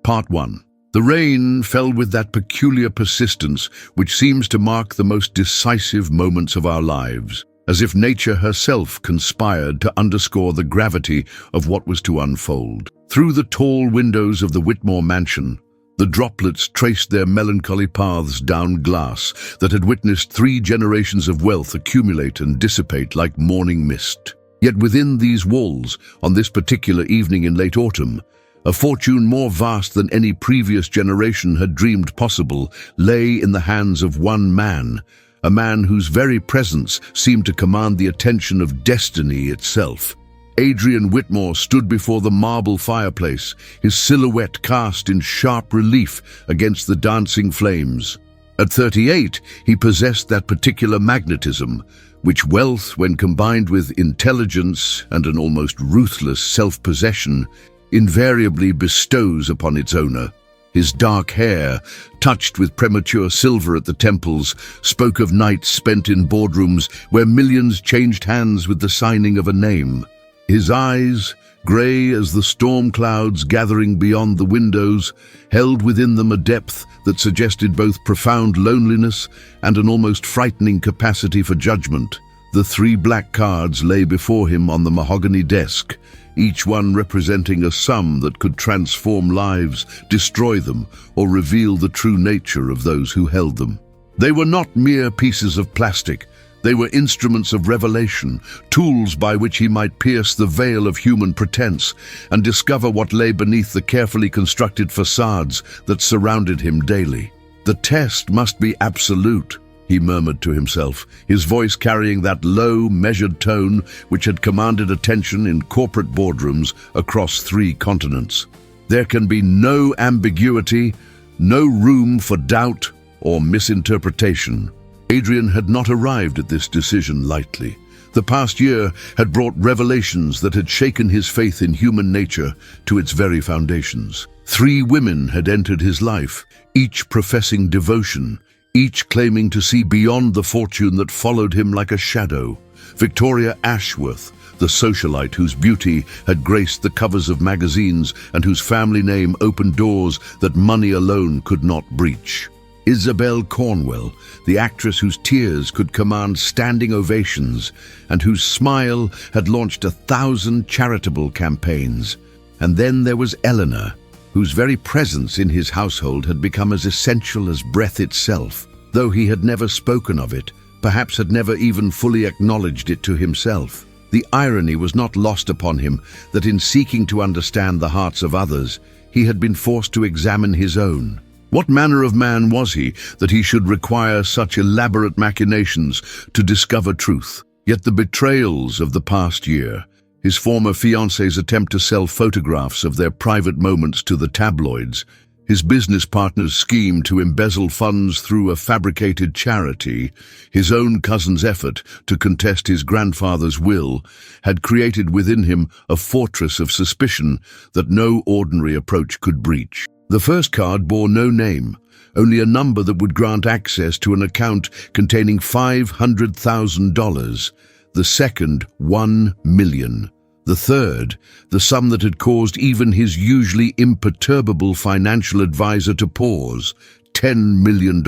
Part 1. The rain fell with that peculiar persistence which seems to mark the most decisive moments of our lives, as if nature herself conspired to underscore the gravity of what was to unfold. Through the tall windows of the Whitmore mansion, the droplets traced their melancholy paths down glass that had witnessed 3 generations of wealth accumulate and dissipate like morning mist. Yet within these walls, on this particular evening in late autumn, a fortune more vast than any previous generation had dreamed possible lay in the hands of one man, a man whose very presence seemed to command the attention of destiny itself. Adrian Whitmore stood before the marble fireplace, his silhouette cast in sharp relief against the dancing flames. At 38, he possessed that particular magnetism, which wealth, when combined with intelligence and an almost ruthless self-possession, invariably bestows upon its owner. His dark hair, touched with premature silver at the temples, spoke of nights spent in boardrooms where millions changed hands with the signing of a name. His eyes, grey as the storm clouds gathering beyond the windows, held within them a depth that suggested both profound loneliness and an almost frightening capacity for judgment. The 3 black cards lay before him on the mahogany desk, each one representing a sum that could transform lives, destroy them, or reveal the true nature of those who held them. They were not mere pieces of plastic. They were instruments of revelation, tools by which he might pierce the veil of human pretense and discover what lay beneath the carefully constructed facades that surrounded him daily. The test must be absolute, he murmured to himself, his voice carrying that low, measured tone which had commanded attention in corporate boardrooms across 3 continents. There can be no ambiguity, no room for doubt or misinterpretation. Adrian had not arrived at this decision lightly. The past year had brought revelations that had shaken his faith in human nature to its very foundations. 3 women had entered his life, each professing devotion, each claiming to see beyond the fortune that followed him like a shadow. Victoria Ashworth, the socialite whose beauty had graced the covers of magazines and whose family name opened doors that money alone could not breach. Isabel Cornwell, the actress whose tears could command standing ovations and whose smile had launched 1,000 charitable campaigns. And then there was Eleanor, whose very presence in his household had become as essential as breath itself, though he had never spoken of it, perhaps had never even fully acknowledged it to himself. The irony was not lost upon him that in seeking to understand the hearts of others, he had been forced to examine his own. What manner of man was he that he should require such elaborate machinations to discover truth? Yet the betrayals of the past year, his former fiancée's attempt to sell photographs of their private moments to the tabloids, his business partner's scheme to embezzle funds through a fabricated charity, his own cousin's effort to contest his grandfather's will, had created within him a fortress of suspicion that no ordinary approach could breach. The first card bore no name, only a number that would grant access to an account containing $500,000. The second, 1 million. The third, the sum that had caused even his usually imperturbable financial advisor to pause, $10 million,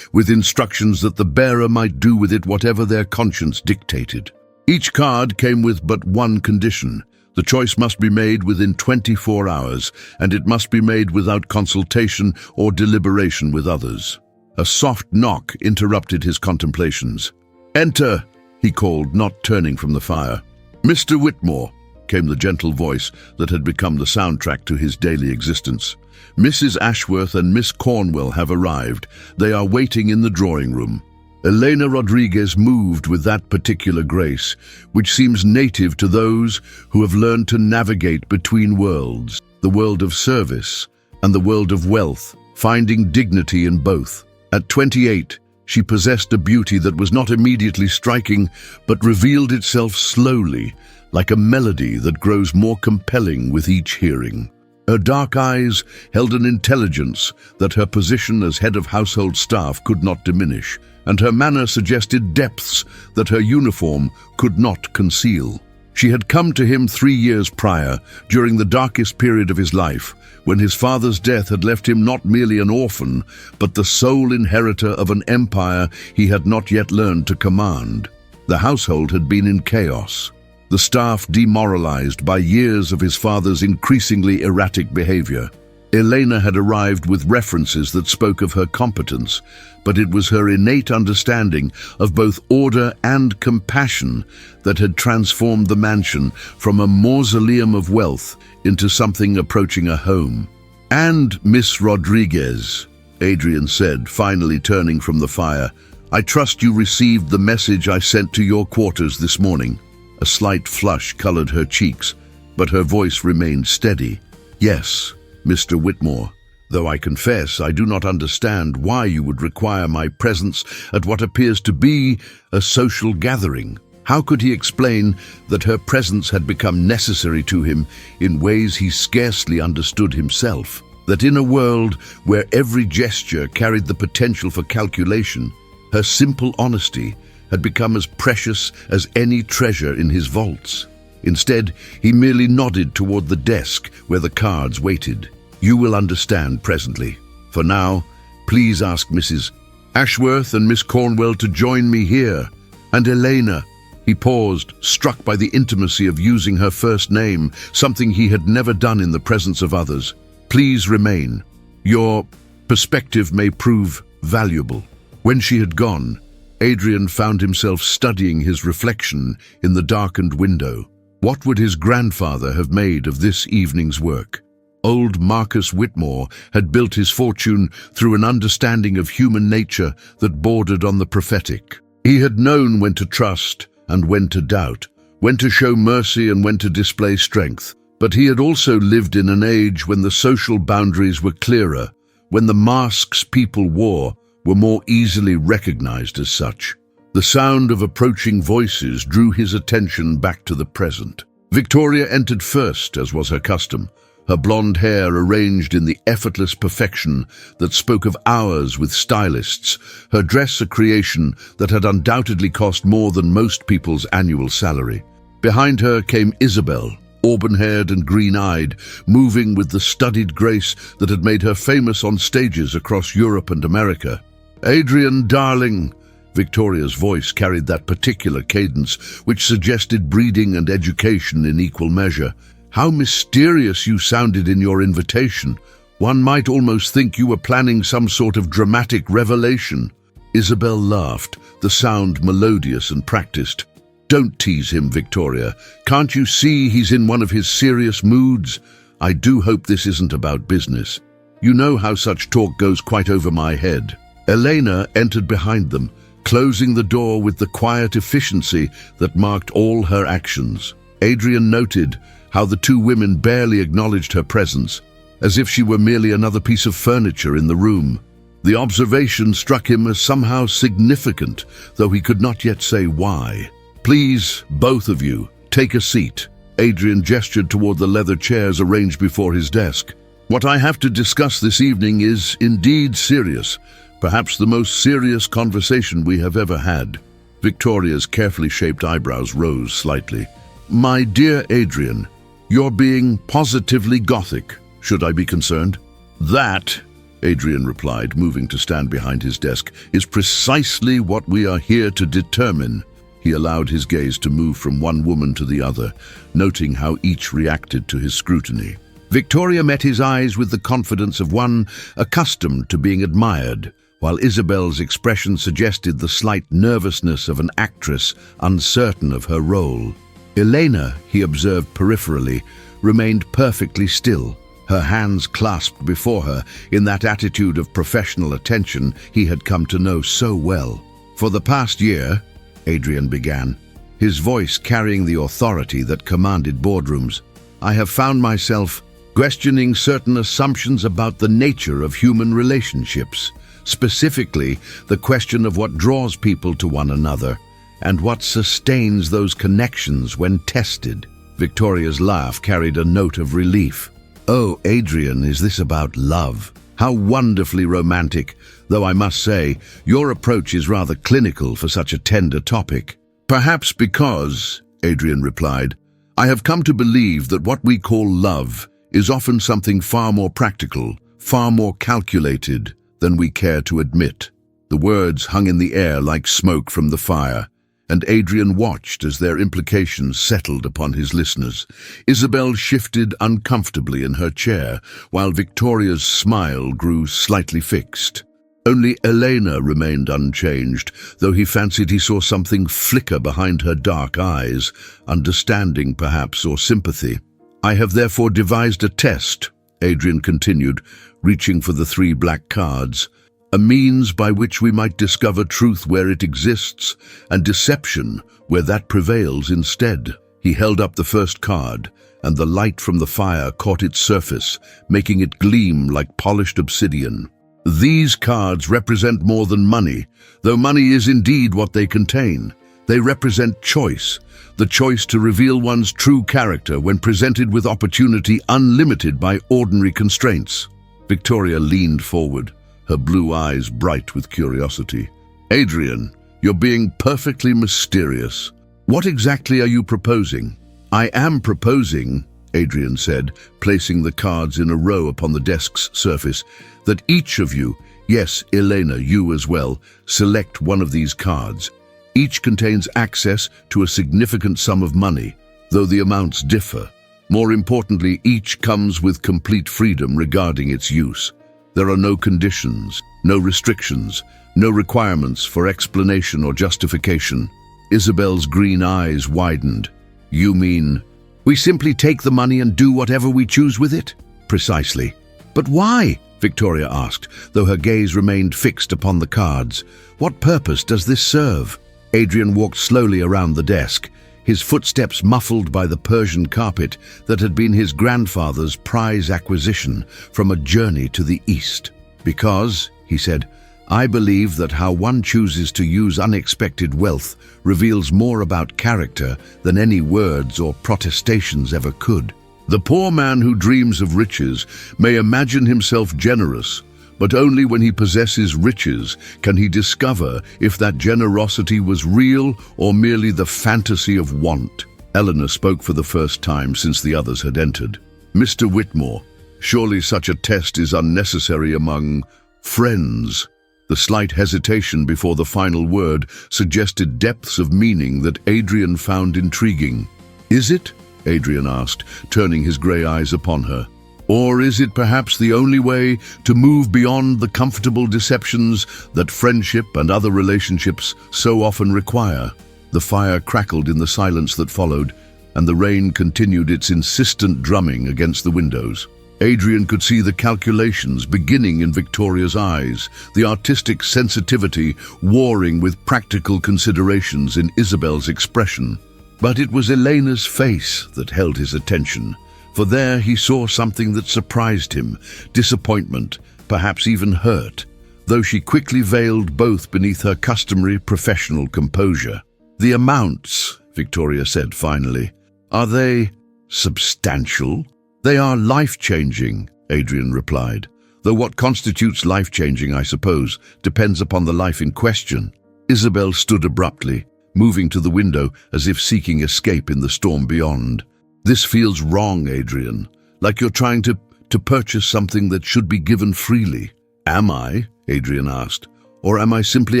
with instructions that the bearer might do with it whatever their conscience dictated. Each card came with but one condition. The choice must be made within 24 hours, and it must be made without consultation or deliberation with others. A soft knock interrupted his contemplations. "Enter," he called, not turning from the fire. "Mr. Whitmore," came the gentle voice that had become the soundtrack to his daily existence. "Mrs. Ashworth and Miss Cornwell have arrived. They are waiting in the drawing room." Elena Rodriguez moved with that particular grace, which seems native to those who have learned to navigate between worlds, the world of service and the world of wealth, finding dignity in both. At 28, she possessed a beauty that was not immediately striking, but revealed itself slowly, like a melody that grows more compelling with each hearing. Her dark eyes held an intelligence that her position as head of household staff could not diminish, and her manner suggested depths that her uniform could not conceal. She had come to him 3 years prior, during the darkest period of his life, when his father's death had left him not merely an orphan, but the sole inheritor of an empire he had not yet learned to command. The household had been in chaos, the staff demoralized by years of his father's increasingly erratic behavior. Elena had arrived with references that spoke of her competence, but it was her innate understanding of both order and compassion that had transformed the mansion from a mausoleum of wealth into something approaching a home. "And Miss Rodriguez," Adrian said, finally turning from the fire, "I trust you received the message I sent to your quarters this morning." A slight flush colored her cheeks, but her voice remained steady. "Yes, Mr. Whitmore, though I confess I do not understand why you would require my presence at what appears to be a social gathering." How could he explain that her presence had become necessary to him in ways he scarcely understood himself? That in a world where every gesture carried the potential for calculation, her simple honesty had become as precious as any treasure in his vaults. Instead, he merely nodded toward the desk where the cards waited. "You will understand presently. For now, please ask Mrs. Ashworth and Miss Cornwell to join me here. And Elena." He paused, struck by the intimacy of using her first name, something he had never done in the presence of others. "Please remain. Your perspective may prove valuable." When she had gone, Adrian found himself studying his reflection in the darkened window. What would his grandfather have made of this evening's work? Old Marcus Whitmore had built his fortune through an understanding of human nature that bordered on the prophetic. He had known when to trust and when to doubt, when to show mercy and when to display strength. But he had also lived in an age when the social boundaries were clearer, when the masks people wore were more easily recognized as such. The sound of approaching voices drew his attention back to the present. Victoria entered first, as was her custom, her blonde hair arranged in the effortless perfection that spoke of hours with stylists, her dress a creation that had undoubtedly cost more than most people's annual salary. Behind her came Isabel, auburn-haired and green-eyed, moving with the studied grace that had made her famous on stages across Europe and America. "Adrian, darling," Victoria's voice carried that particular cadence which suggested breeding and education in equal measure. "How mysterious you sounded in your invitation. One might almost think you were planning some sort of dramatic revelation." Isabel laughed, the sound melodious and practiced. "Don't tease him, Victoria. Can't you see he's in one of his serious moods? I do hope this isn't about business. You know how such talk goes quite over my head." Elena entered behind them, closing the door with the quiet efficiency that marked all her actions. Adrian noted how the two women barely acknowledged her presence, as if she were merely another piece of furniture in the room. The observation struck him as somehow significant, though he could not yet say why. "Please, both of you, take a seat." Adrian gestured toward the leather chairs arranged before his desk. "What I have to discuss this evening is indeed serious, perhaps the most serious conversation we have ever had." Victoria's carefully shaped eyebrows rose slightly. "My dear Adrian, you're being positively Gothic. Should I be concerned?" "That," Adrian replied, moving to stand behind his desk, "is precisely what we are here to determine." He allowed his gaze to move from one woman to the other, noting how each reacted to his scrutiny. Victoria met his eyes with the confidence of one accustomed to being admired, while Isabel's expression suggested the slight nervousness of an actress uncertain of her role. Elena, he observed peripherally, remained perfectly still, her hands clasped before her in that attitude of professional attention he had come to know so well. "For the past year," Adrian began, his voice carrying the authority that commanded boardrooms, "I have found myself questioning certain assumptions about the nature of human relationships, specifically the question of what draws people to one another and what sustains those connections when tested." Victoria's laugh carried a note of relief. "Oh, Adrian, is this about love? How wonderfully romantic, though I must say, your approach is rather clinical for such a tender topic." "Perhaps because," Adrian replied, I have come to believe that what we call love is often something far more practical, far more calculated than we care to admit. The words hung in the air like smoke from the fire, and Adrian watched as their implications settled upon his listeners. Isabel shifted uncomfortably in her chair, while Victoria's smile grew slightly fixed. Only Elena remained unchanged, though he fancied he saw something flicker behind her dark eyes, understanding perhaps, or sympathy. I have therefore devised a test, Adrian continued, reaching for the 3 black cards, a means by which we might discover truth where it exists, and deception where that prevails instead. He held up the first card, and the light from the fire caught its surface, making it gleam like polished obsidian. These cards represent more than money, though money is indeed what they contain. They represent choice, the choice to reveal one's true character when presented with opportunity unlimited by ordinary constraints. Victoria leaned forward, her blue eyes bright with curiosity. Adrian, you're being perfectly mysterious. What exactly are you proposing? I am proposing, Adrian said, placing the cards in a row upon the desk's surface, that each of you, yes, Elena, you as well, select one of these cards. Each contains access to a significant sum of money, though the amounts differ. More importantly, each comes with complete freedom regarding its use. There are no conditions, no restrictions, no requirements for explanation or justification. Isabel's green eyes widened. You mean, we simply take the money and do whatever we choose with it? Precisely. But why? Victoria asked, though her gaze remained fixed upon the cards. What purpose does this serve? Adrian walked slowly around the desk, his footsteps muffled by the Persian carpet that had been his grandfather's prize acquisition from a journey to the east. Because, he said, I believe that how one chooses to use unexpected wealth reveals more about character than any words or protestations ever could. The poor man who dreams of riches may imagine himself generous, but only when he possesses riches can he discover if that generosity was real or merely the fantasy of want. Eleanor spoke for the first time since the others had entered. Mr. Whitmore, surely such a test is unnecessary among friends. The slight hesitation before the final word suggested depths of meaning that Adrian found intriguing. Is it? Adrian asked, turning his grey eyes upon her. Or is it perhaps the only way to move beyond the comfortable deceptions that friendship and other relationships so often require? The fire crackled in the silence that followed, and the rain continued its insistent drumming against the windows. Adrian could see the calculations beginning in Victoria's eyes, the artistic sensitivity warring with practical considerations in Isabel's expression. But it was Elena's face that held his attention, for there he saw something that surprised him, disappointment, perhaps even hurt, though she quickly veiled both beneath her customary professional composure. The amounts, Victoria said finally, are they substantial? They are life-changing, Adrian replied, though what constitutes life-changing, I suppose, depends upon the life in question. Isabel stood abruptly, moving to the window as if seeking escape in the storm beyond. This feels wrong, Adrian, like you're trying to purchase something that should be given freely. Am I? Adrian asked. Or am I simply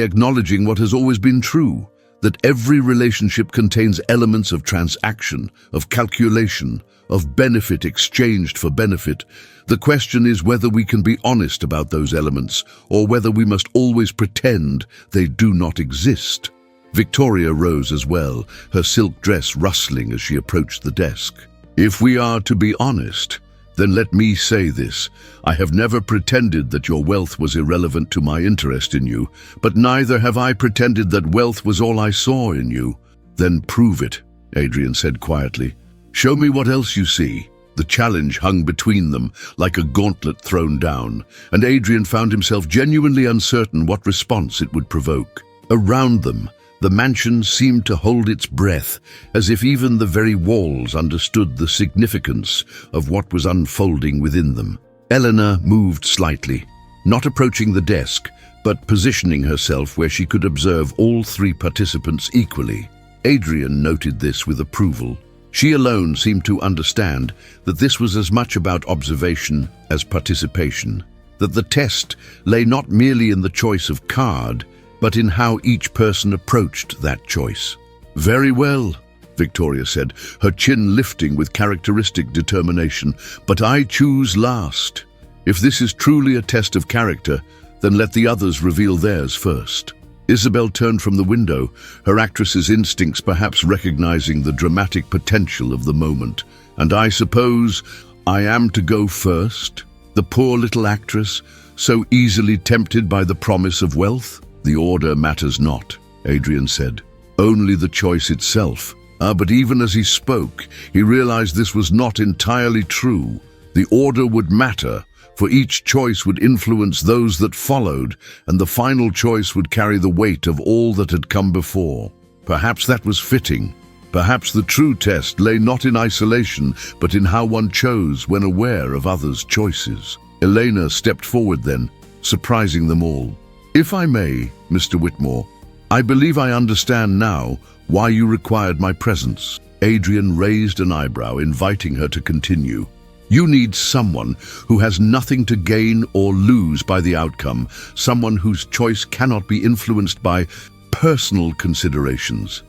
acknowledging what has always been true? That every relationship contains elements of transaction, of calculation, of benefit exchanged for benefit. The question is whether we can be honest about those elements, or whether we must always pretend they do not exist. Victoria rose as well, her silk dress rustling as she approached the desk. If we are to be honest, then let me say this. I have never pretended that your wealth was irrelevant to my interest in you, but neither have I pretended that wealth was all I saw in you. Then prove it, Adrian said quietly. Show me what else you see. The challenge hung between them like a gauntlet thrown down, and Adrian found himself genuinely uncertain what response it would provoke. Around them, the mansion seemed to hold its breath, as if even the very walls understood the significance of what was unfolding within them. Eleanor moved slightly, not approaching the desk, but positioning herself where she could observe all 3 participants equally. Adrian noted this with approval, She alone seemed to understand that this was as much about observation as participation, that the test lay not merely in the choice of card, but in how each person approached that choice. "Very well," Victoria said, her chin lifting with characteristic determination, "but I choose last. If this is truly a test of character, then let the others reveal theirs first." Isabel turned from the window, her actress's instincts perhaps recognizing the dramatic potential of the moment. "And I suppose I am to go first? The poor little actress, so easily tempted by the promise of wealth?" "The order matters not," Adrian said. "Only the choice itself." But even as he spoke, he realized this was not entirely true. The order would matter, for each choice would influence those that followed, and the final choice would carry the weight of all that had come before. Perhaps that was fitting. Perhaps the true test lay not in isolation, but in how one chose when aware of others' choices. Elena stepped forward then, surprising them all. "If I may, Mr. Whitmore, I believe I understand now why you required my presence." Adrian raised an eyebrow, inviting her to continue. "You need someone who has nothing to gain or lose by the outcome, someone whose choice cannot be influenced by personal considerations."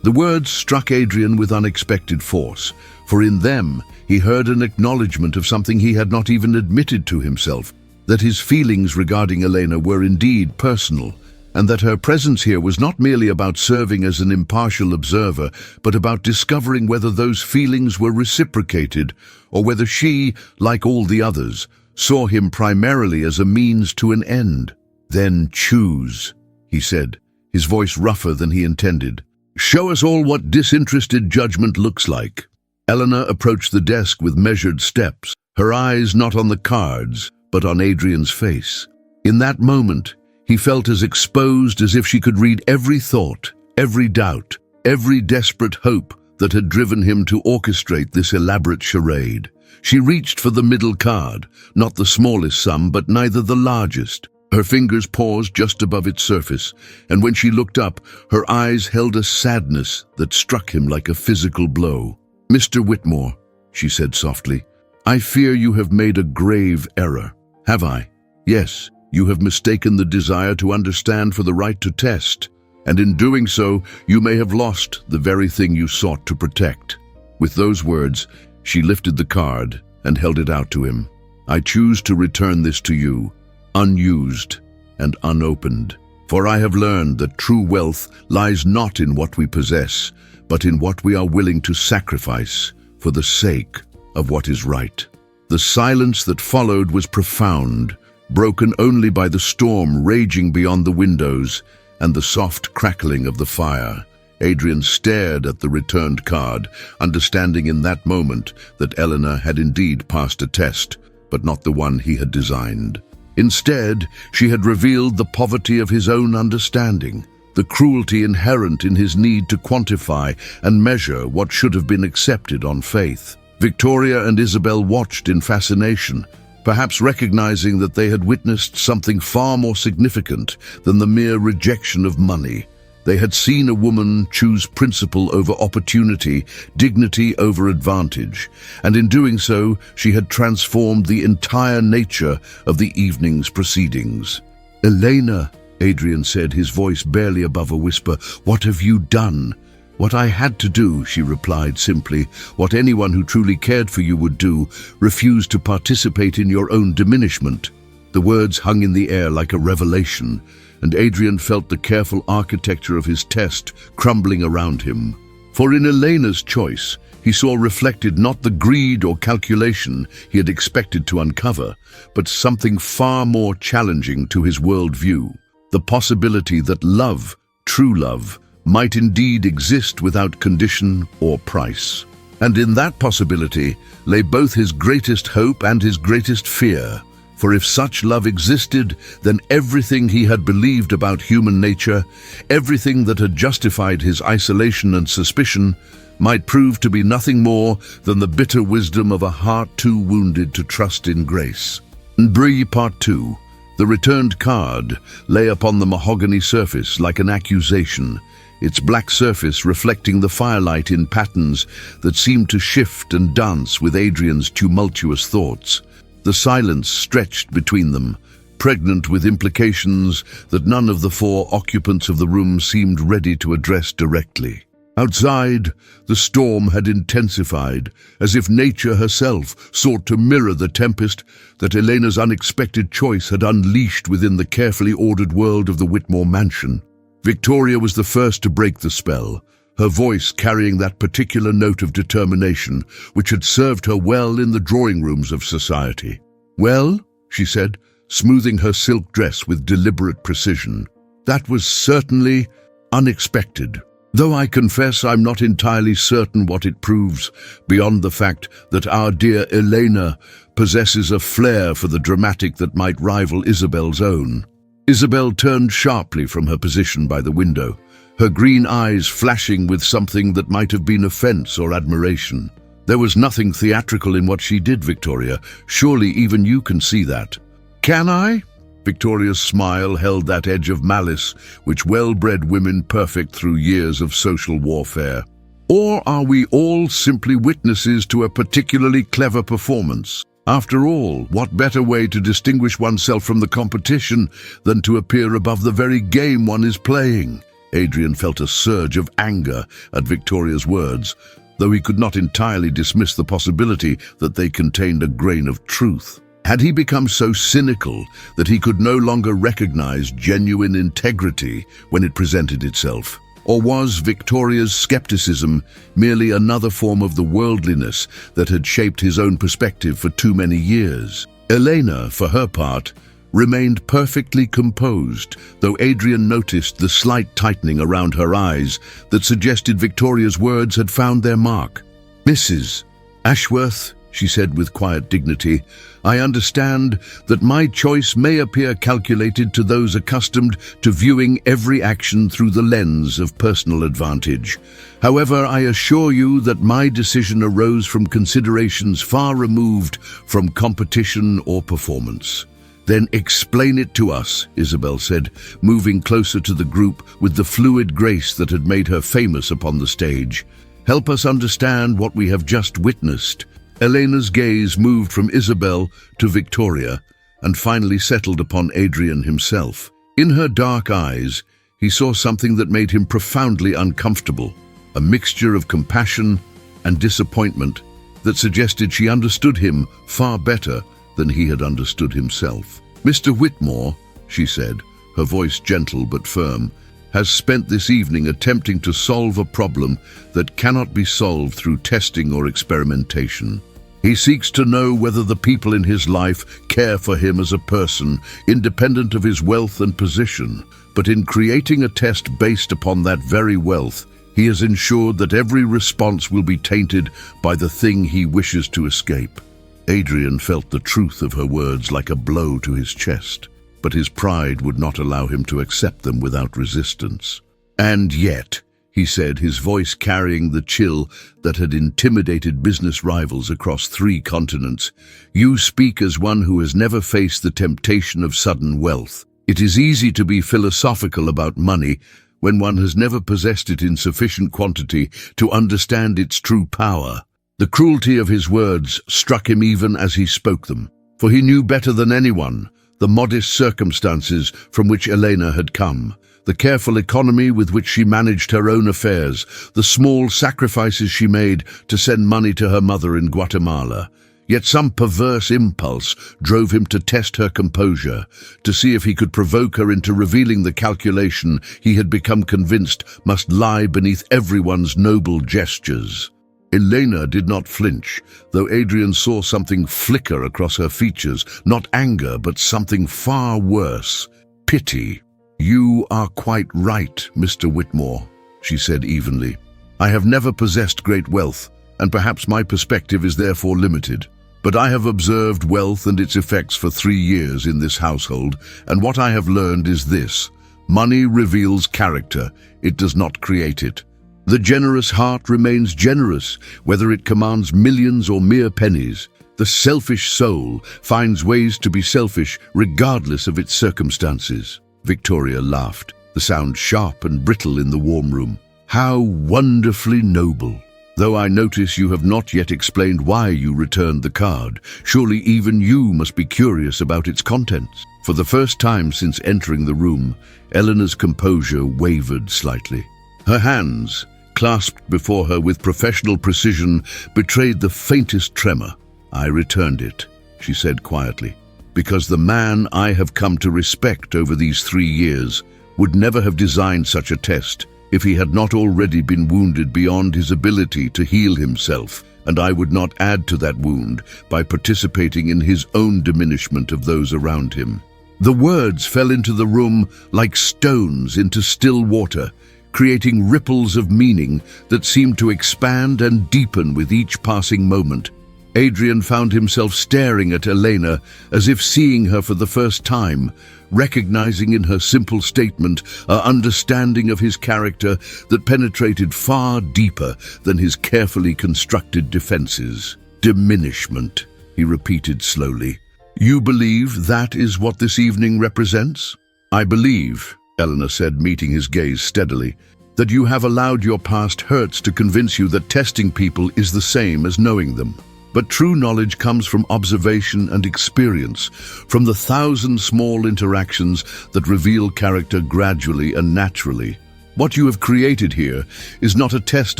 The words struck Adrian with unexpected force, for in them he heard an acknowledgement of something he had not even admitted to himself, that his feelings regarding Elena were indeed personal, and that her presence here was not merely about serving as an impartial observer, but about discovering whether those feelings were reciprocated, or whether she, like all the others, saw him primarily as a means to an end. "Then choose," he said, his voice rougher than he intended. "Show us all what disinterested judgment looks like." Eleanor approached the desk with measured steps, her eyes not on the cards, but on Adrian's face. In that moment, he felt as exposed as if she could read every thought, every doubt, every desperate hope that had driven him to orchestrate this elaborate charade. She reached for the middle card, not the smallest sum, but neither the largest. Her fingers paused just above its surface, and when she looked up, her eyes held a sadness that struck him like a physical blow. "Mr. Whitmore," she said softly, "I fear you have made a grave error." "Have I?" "Yes. You have mistaken the desire to understand for the right to test, and in doing so, you may have lost the very thing you sought to protect." With those words, she lifted the card and held it out to him. "I choose to return this to you, unused and unopened. For I have learned that true wealth lies not in what we possess, but in what we are willing to sacrifice for the sake of what is right." The silence that followed was profound, broken only by the storm raging beyond the windows and the soft crackling of the fire. Adrian stared at the returned card, understanding in that moment that Eleanor had indeed passed a test, but not the one he had designed. Instead, she had revealed the poverty of his own understanding, the cruelty inherent in his need to quantify and measure what should have been accepted on faith. Victoria and Isabel watched in fascination, perhaps recognizing that they had witnessed something far more significant than the mere rejection of money. They had seen a woman choose principle over opportunity, dignity over advantage, and in doing so, she had transformed the entire nature of the evening's proceedings. "Elena," Adrian said, his voice barely above a whisper, "what have you done?" "What I had to do," she replied simply, "what anyone who truly cared for you would do, refuse to participate in your own diminishment." The words hung in the air like a revelation, and Adrian felt the careful architecture of his test crumbling around him. For in Elena's choice, he saw reflected not the greed or calculation he had expected to uncover, but something far more challenging to his worldview, the possibility that love, true love, might indeed exist without condition or price. And in that possibility lay both his greatest hope and his greatest fear. For if such love existed, then everything he had believed about human nature, everything that had justified his isolation and suspicion, might prove to be nothing more than the bitter wisdom of a heart too wounded to trust in grace. Brie Part 2. The returned card lay upon the mahogany surface like an accusation, its black surface reflecting the firelight in patterns that seemed to shift and dance with Adrian's tumultuous thoughts. The silence stretched between them, pregnant with implications that none of the four occupants of the room seemed ready to address directly. Outside, the storm had intensified, as if nature herself sought to mirror the tempest that Elena's unexpected choice had unleashed within the carefully ordered world of the Whitmore mansion. Victoria was the first to break the spell, her voice carrying that particular note of determination which had served her well in the drawing rooms of society. "Well," she said, smoothing her silk dress with deliberate precision, "that was certainly unexpected. Though I confess I'm not entirely certain what it proves, beyond the fact that our dear Elena possesses a flair for the dramatic that might rival Isabel's own." Isabel turned sharply from her position by the window, her green eyes flashing with something that might have been offense or admiration. "There was nothing theatrical in what she did, Victoria. Surely even you can see that." "Can I?" Victoria's smile held that edge of malice which well-bred women perfect through years of social warfare. "Or are we all simply witnesses to a particularly clever performance? After all, what better way to distinguish oneself from the competition than to appear above the very game one is playing?" Adrian felt a surge of anger at Victoria's words, though he could not entirely dismiss the possibility that they contained a grain of truth. Had he become so cynical that he could no longer recognize genuine integrity when it presented itself? Or was Victoria's skepticism merely another form of the worldliness that had shaped his own perspective for too many years? Elena, for her part, remained perfectly composed, though Adrian noticed the slight tightening around her eyes that suggested Victoria's words had found their mark. "Mrs. Ashworth," she said with quiet dignity, "I understand that my choice may appear calculated to those accustomed to viewing every action through the lens of personal advantage. However, I assure you that my decision arose from considerations far removed from competition or performance." "Then explain it to us," Isabel said, moving closer to the group with the fluid grace that had made her famous upon the stage. "Help us understand what we have just witnessed." Elena's gaze moved from Isabel to Victoria and finally settled upon Adrian himself. In her dark eyes, he saw something that made him profoundly uncomfortable, a mixture of compassion and disappointment that suggested she understood him far better than he had understood himself. "Mr. Whitmore," she said, her voice gentle but firm, "has spent this evening attempting to solve a problem that cannot be solved through testing or experimentation. He seeks to know whether the people in his life care for him as a person, independent of his wealth and position. But in creating a test based upon that very wealth, he has ensured that every response will be tainted by the thing he wishes to escape." Adrian felt the truth of her words like a blow to his chest, but his pride would not allow him to accept them without resistance. "And yet," he said, his voice carrying the chill that had intimidated business rivals across 3 continents, "you speak as one who has never faced the temptation of sudden wealth. It is easy to be philosophical about money when one has never possessed it in sufficient quantity to understand its true power." The cruelty of his words struck him even as he spoke them, for he knew better than anyone the modest circumstances from which Elena had come, the careful economy with which she managed her own affairs, the small sacrifices she made to send money to her mother in Guatemala. Yet some perverse impulse drove him to test her composure, to see if he could provoke her into revealing the calculation he had become convinced must lie beneath everyone's noble gestures. Elena did not flinch, though Adrian saw something flicker across her features, not anger, but something far worse, pity. "You are quite right, Mr. Whitmore," she said evenly. "I have never possessed great wealth, and perhaps my perspective is therefore limited. But I have observed wealth and its effects for 3 years in this household, and what I have learned is this: money reveals character, it does not create it. The generous heart remains generous, whether it commands millions or mere pennies. The selfish soul finds ways to be selfish regardless of its circumstances." Victoria laughed. the sound sharp and brittle in the warm room. How wonderfully noble! Though I notice you have not yet explained why you returned the card, surely even you must be curious about its contents. For the first time since entering the room, Eleanor's composure wavered slightly. Her hands, clasped before her with professional precision, betrayed the faintest tremor. "I returned it," she said quietly, "because the man I have come to respect over these 3 years would never have designed such a test if he had not already been wounded beyond his ability to heal himself, and I would not add to that wound by participating in his own diminishment of those around him." The words fell into the room like stones into still water, creating ripples of meaning that seemed to expand and deepen with each passing moment. Adrian found himself staring at Elena as if seeing her for the first time, recognizing in her simple statement an understanding of his character that penetrated far deeper than his carefully constructed defenses. "Diminishment," he repeated slowly. "You believe that is what this evening represents?" "I believe," Eleanor said, meeting his gaze steadily, "that you have allowed your past hurts to convince you that testing people is the same as knowing them. But true knowledge comes from observation and experience, from the 1,000 small interactions that reveal character gradually and naturally. What you have created here is not a test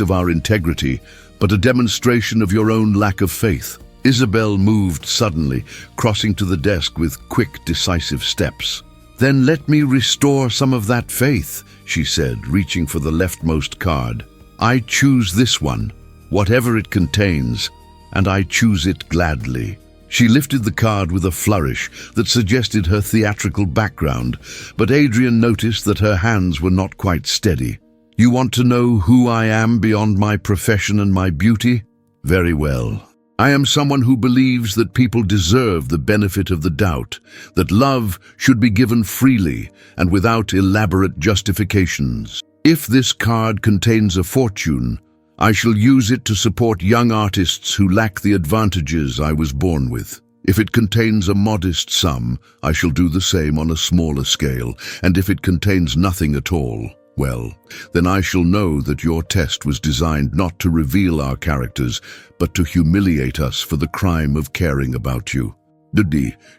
of our integrity, but a demonstration of your own lack of faith." Isabel moved suddenly, crossing to the desk with quick, decisive steps. "Then let me restore some of that faith," she said, reaching for the leftmost card. "I choose this one, whatever it contains, and I choose it gladly." She lifted the card with a flourish that suggested her theatrical background, but Adrian noticed that her hands were not quite steady. "You want to know who I am beyond my profession and my beauty? Very well. I am someone who believes that people deserve the benefit of the doubt, that love should be given freely and without elaborate justifications. If this card contains a fortune, I shall use it to support young artists who lack the advantages I was born with. If it contains a modest sum, I shall do the same on a smaller scale, and if it contains nothing at all, well, then I shall know that your test was designed not to reveal our characters, but to humiliate us for the crime of caring about you."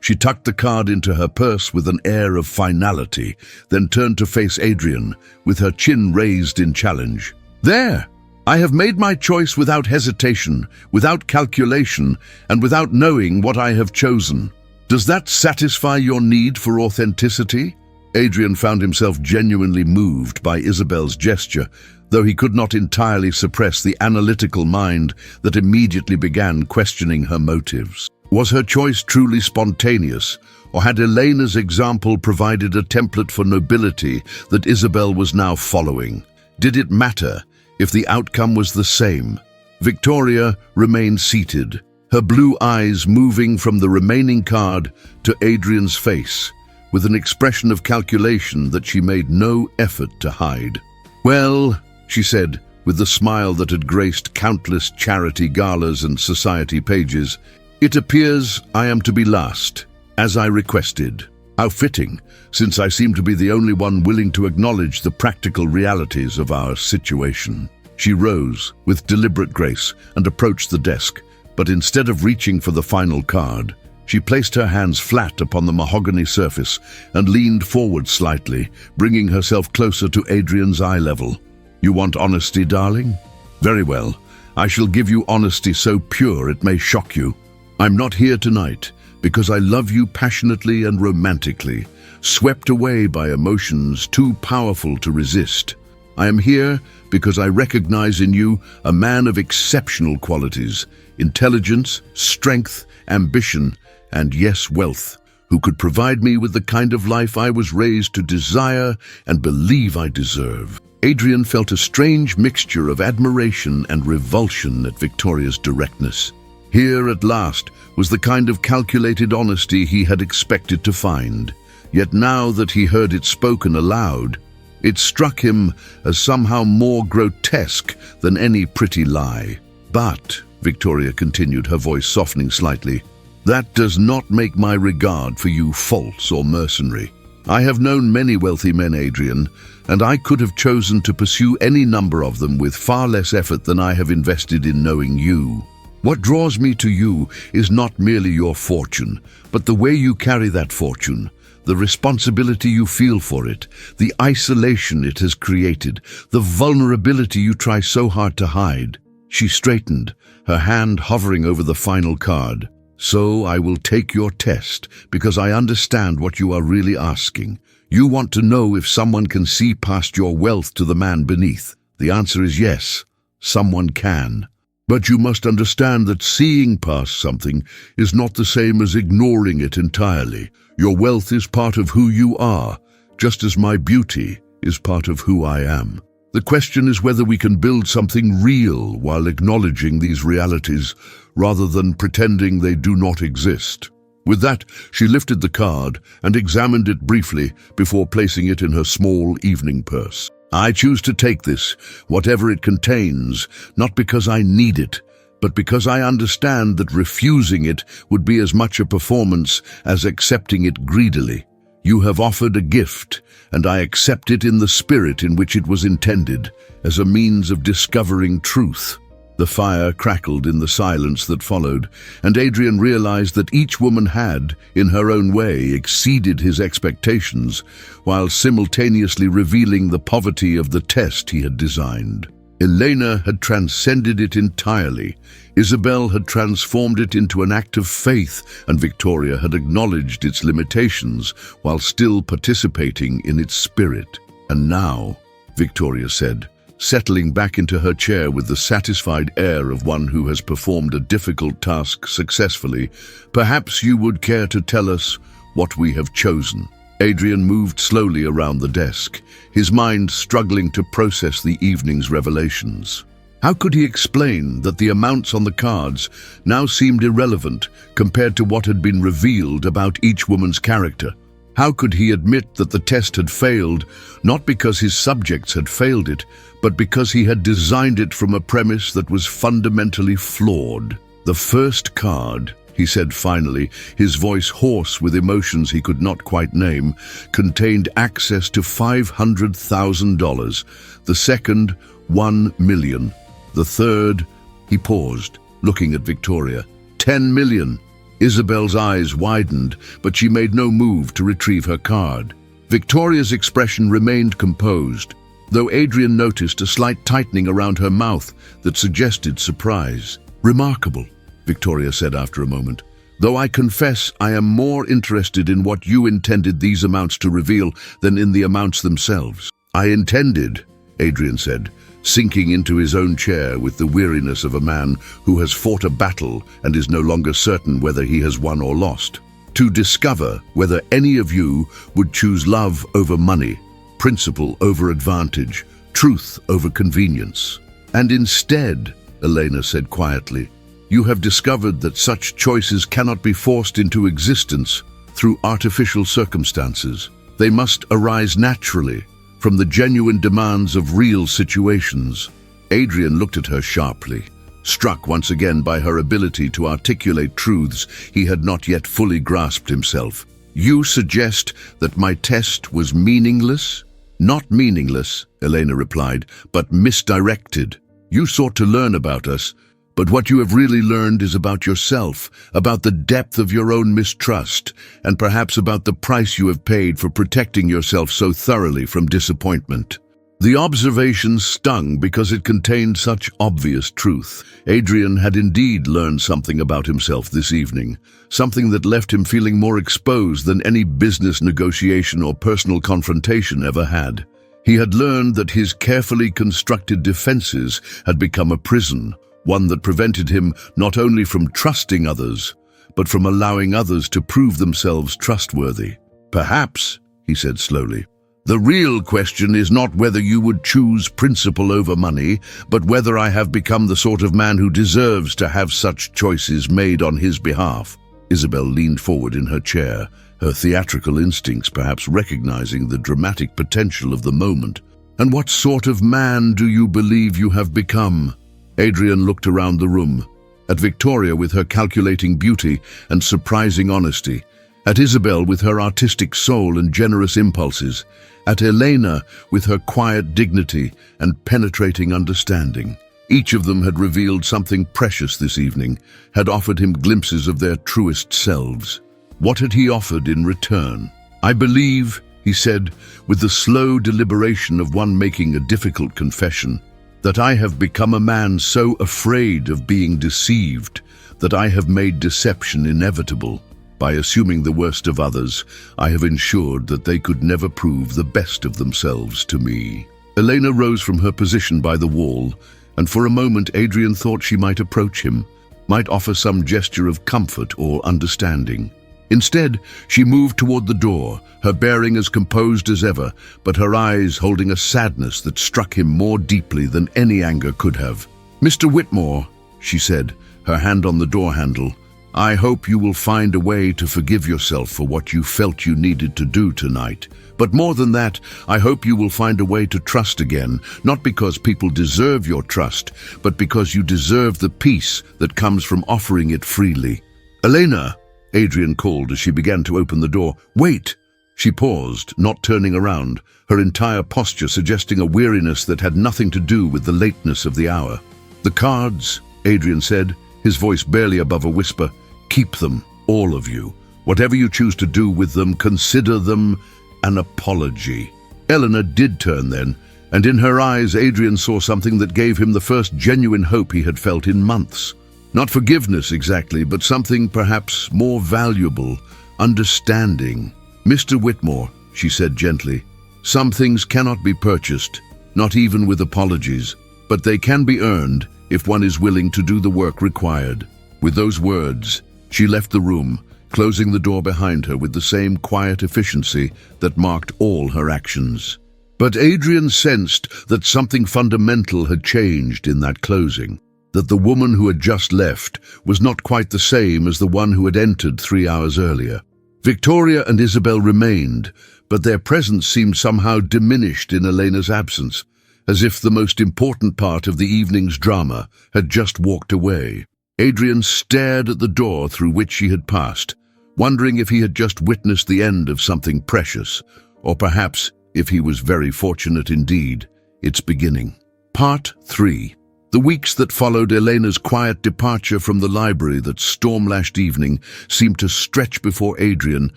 She tucked the card into her purse with an air of finality, then turned to face Adrian, with her chin raised in challenge. "There! I have made my choice without hesitation, without calculation, and without knowing what I have chosen. Does that satisfy your need for authenticity?" Adrian found himself genuinely moved by Isabel's gesture, though he could not entirely suppress the analytical mind that immediately began questioning her motives. Was her choice truly spontaneous, or had Elena's example provided a template for nobility that Isabel was now following? Did it matter if the outcome was the same? Victoria remained seated, her blue eyes moving from the remaining card to Adrian's face, with an expression of calculation that she made no effort to hide. "Well," she said, with the smile that had graced countless charity galas and society pages, "it appears I am to be last, as I requested. How fitting, since I seem to be the only one willing to acknowledge the practical realities of our situation." She rose with deliberate grace and approached the desk, but instead of reaching for the final card, she placed her hands flat upon the mahogany surface and leaned forward slightly, bringing herself closer to Adrian's eye level. "You want honesty, darling? Very well. I shall give you honesty so pure it may shock you. I'm not here tonight because I love you passionately and romantically, swept away by emotions too powerful to resist. I am here because I recognize in you a man of exceptional qualities, intelligence, strength, ambition, and yes, wealth, who could provide me with the kind of life I was raised to desire and believe I deserve." Adrian felt a strange mixture of admiration and revulsion at Victoria's directness. Here, at last, was the kind of calculated honesty he had expected to find. Yet now that he heard it spoken aloud, it struck him as somehow more grotesque than any pretty lie. "But," Victoria continued, her voice softening slightly, "that does not make my regard for you false or mercenary. I have known many wealthy men, Adrian, and I could have chosen to pursue any number of them with far less effort than I have invested in knowing you. What draws me to you is not merely your fortune, but the way you carry that fortune, the responsibility you feel for it, the isolation it has created, the vulnerability you try so hard to hide. She straightened, her hand hovering over the final card. So I will take your test, because I understand what you are really asking. You want to know if someone can see past your wealth to the man beneath. The answer is yes, someone can. But you must understand that seeing past something is not the same as ignoring it entirely. Your wealth is part of who you are, just as my beauty is part of who I am. The question is whether we can build something real while acknowledging these realities, rather than pretending they do not exist. With that, she lifted the card and examined it briefly before placing it in her small evening purse. I choose to take this, whatever it contains, not because I need it, but because I understand that refusing it would be as much a performance as accepting it greedily. You have offered a gift, and I accept it in the spirit in which it was intended, as a means of discovering truth. The fire crackled in the silence that followed, and Adrian realized that each woman had, in her own way, exceeded his expectations, while simultaneously revealing the poverty of the test he had designed. Elena had transcended it entirely. Isabel had transformed it into an act of faith, and Victoria had acknowledged its limitations while still participating in its spirit. And now, Victoria said, settling back into her chair with the satisfied air of one who has performed a difficult task successfully, perhaps you would care to tell us what we have chosen. Adrian moved slowly around the desk, his mind struggling to process the evening's revelations. How could he explain that the amounts on the cards now seemed irrelevant compared to what had been revealed about each woman's character? How could he admit that the test had failed, not because his subjects had failed it, but because he had designed it from a premise that was fundamentally flawed? The first card, he said finally, his voice hoarse with emotions he could not quite name, contained access to $500,000. The second, $1 million. The third, he paused, looking at Victoria. $10 million. Isabel's eyes widened, but she made no move to retrieve her card. Victoria's expression remained composed, though Adrian noticed a slight tightening around her mouth that suggested surprise. Remarkable, Victoria said after a moment. Though I confess I am more interested in what you intended these amounts to reveal than in the amounts themselves. I intended, Adrian said, sinking into his own chair with the weariness of a man who has fought a battle and is no longer certain whether he has won or lost, to discover whether any of you would choose love over money, principle over advantage, truth over convenience. And instead, Elena said quietly, you have discovered that such choices cannot be forced into existence through artificial circumstances. They must arise naturally, from the genuine demands of real situations. Adrian looked at her sharply, struck once again by her ability to articulate truths he had not yet fully grasped himself. You suggest that my test was meaningless? Not meaningless, Elena replied, but misdirected. You sought to learn about us, but what you have really learned is about yourself, about the depth of your own mistrust, and perhaps about the price you have paid for protecting yourself so thoroughly from disappointment. The observation stung because it contained such obvious truth. Adrian had indeed learned something about himself this evening, something that left him feeling more exposed than any business negotiation or personal confrontation ever had. He had learned that his carefully constructed defenses had become a prison, one that prevented him not only from trusting others, but from allowing others to prove themselves trustworthy. Perhaps, he said slowly, the real question is not whether you would choose principle over money, but whether I have become the sort of man who deserves to have such choices made on his behalf. Isabel leaned forward in her chair, her theatrical instincts perhaps recognizing the dramatic potential of the moment. And what sort of man do you believe you have become? Adrian looked around the room, at Victoria with her calculating beauty and surprising honesty, At Isabel with her artistic soul and generous impulses, at Elena with her quiet dignity and penetrating understanding. Each of them had revealed something precious this evening, had offered him glimpses of their truest selves. What had he offered in return? "I believe," he said, with the slow deliberation of one making a difficult confession, "that I have become a man so afraid of being deceived that I have made deception inevitable. By assuming the worst of others, I have ensured that they could never prove the best of themselves to me." Elena rose from her position by the wall, and for a moment Adrian thought she might approach him, might offer some gesture of comfort or understanding. Instead, she moved toward the door, her bearing as composed as ever, but her eyes holding a sadness that struck him more deeply than any anger could have. "Mr. Whitmore," she said, her hand on the door handle, "I hope you will find a way to forgive yourself for what you felt you needed to do tonight. But more than that, I hope you will find a way to trust again, not because people deserve your trust, but because you deserve the peace that comes from offering it freely." "Elena," Adrian called as she began to open the door. "Wait!" She paused, not turning around, her entire posture suggesting a weariness that had nothing to do with the lateness of the hour. "The cards," Adrian said, his voice barely above a whisper. "Keep them, all of you. Whatever you choose to do with them, consider them an apology." Eleanor did turn then, and in her eyes Adrian saw something that gave him the first genuine hope he had felt in months. Not forgiveness exactly, but something perhaps more valuable, understanding. "Mr. Whitmore," she said gently, "some things cannot be purchased, not even with apologies, but they can be earned if one is willing to do the work required." With those words, she left the room, closing the door behind her with the same quiet efficiency that marked all her actions. But Adrian sensed that something fundamental had changed in that closing, that the woman who had just left was not quite the same as the one who had entered 3 hours earlier. Victoria and Isabel remained, but their presence seemed somehow diminished in Elena's absence, as if the most important part of the evening's drama had just walked away. Adrian stared at the door through which she had passed, wondering if he had just witnessed the end of something precious, or perhaps, if he was very fortunate indeed, its beginning. Part 3. The weeks that followed Elena's quiet departure from the library that storm-lashed evening seemed to stretch before Adrian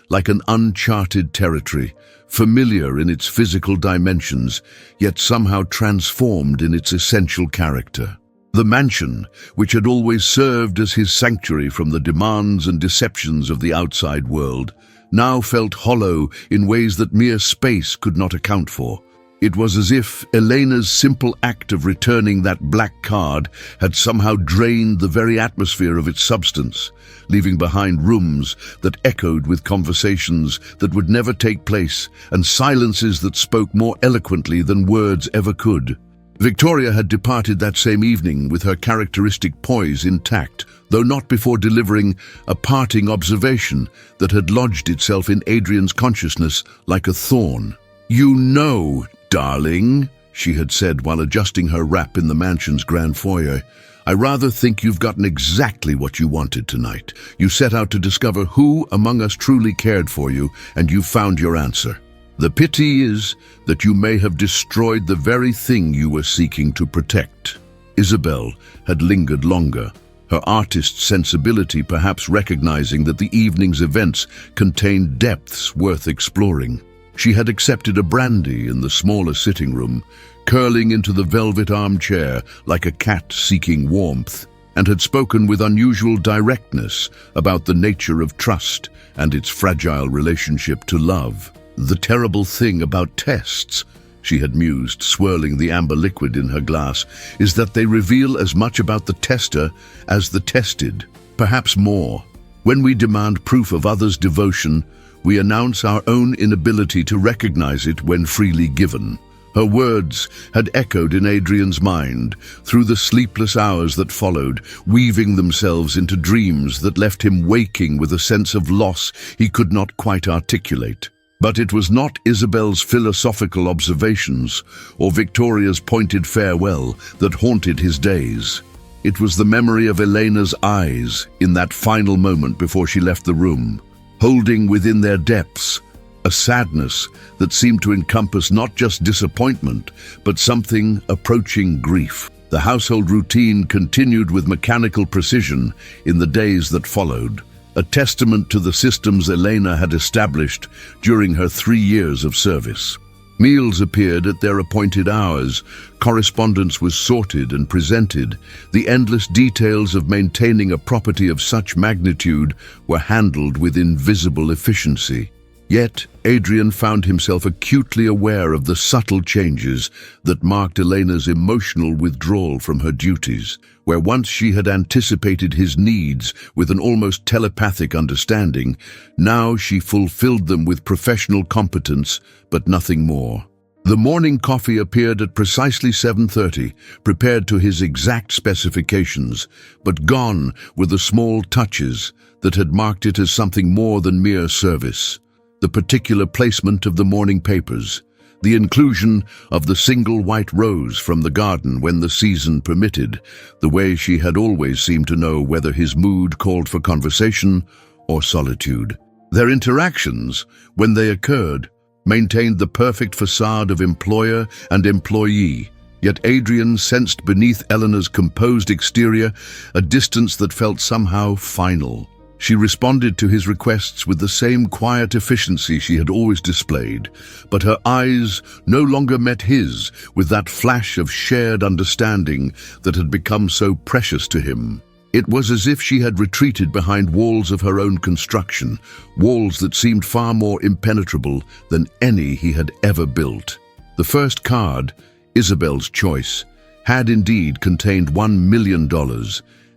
like an uncharted territory, familiar in its physical dimensions, yet somehow transformed in its essential character. The mansion, which had always served as his sanctuary from the demands and deceptions of the outside world, now felt hollow in ways that mere space could not account for. It was as if Elena's simple act of returning that black card had somehow drained the very atmosphere of its substance, leaving behind rooms that echoed with conversations that would never take place and silences that spoke more eloquently than words ever could. Victoria had departed that same evening with her characteristic poise intact, though not before delivering a parting observation that had lodged itself in Adrian's consciousness like a thorn. "You know, darling," she had said while adjusting her wrap in the mansion's grand foyer, "I rather think you've gotten exactly what you wanted tonight. You set out to discover who among us truly cared for you, and you found your answer. The pity is that you may have destroyed the very thing you were seeking to protect." Isabel had lingered longer, her artist's sensibility perhaps recognizing that the evening's events contained depths worth exploring. She had accepted a brandy in the smaller sitting room, curling into the velvet armchair like a cat seeking warmth, and had spoken with unusual directness about the nature of trust and its fragile relationship to love. "The terrible thing about tests," she had mused, swirling the amber liquid in her glass, "is that they reveal as much about the tester as the tested, perhaps more. When we demand proof of others' devotion, we announce our own inability to recognize it when freely given." Her words had echoed in Adrian's mind through the sleepless hours that followed, weaving themselves into dreams that left him waking with a sense of loss he could not quite articulate. But it was not Isabel's philosophical observations or Victoria's pointed farewell that haunted his days. It was the memory of Elena's eyes in that final moment before she left the room. holding within their depths a sadness that seemed to encompass not just disappointment, but something approaching grief. The household routine continued with mechanical precision in the days that followed, a testament to the systems Elena had established during her 3 years of service. Meals appeared at their appointed hours, correspondence was sorted and presented, the endless details of maintaining a property of such magnitude were handled with invisible efficiency. Yet, Adrian found himself acutely aware of the subtle changes that marked Elena's emotional withdrawal from her duties. Where once she had anticipated his needs with an almost telepathic understanding, now she fulfilled them with professional competence, but nothing more. The morning coffee appeared at precisely 7:30, prepared to his exact specifications, but gone were the small touches that had marked it as something more than mere service. The particular placement of the morning papers, the inclusion of the single white rose from the garden when the season permitted, the way she had always seemed to know whether his mood called for conversation or solitude. Their interactions, when they occurred, maintained the perfect facade of employer and employee, yet Adrian sensed beneath Elena's composed exterior a distance that felt somehow final. She responded to his requests with the same quiet efficiency she had always displayed, but her eyes no longer met his with that flash of shared understanding that had become so precious to him. It was as if she had retreated behind walls of her own construction, walls that seemed far more impenetrable than any he had ever built. The first card, Isabel's choice, had indeed contained $1 million,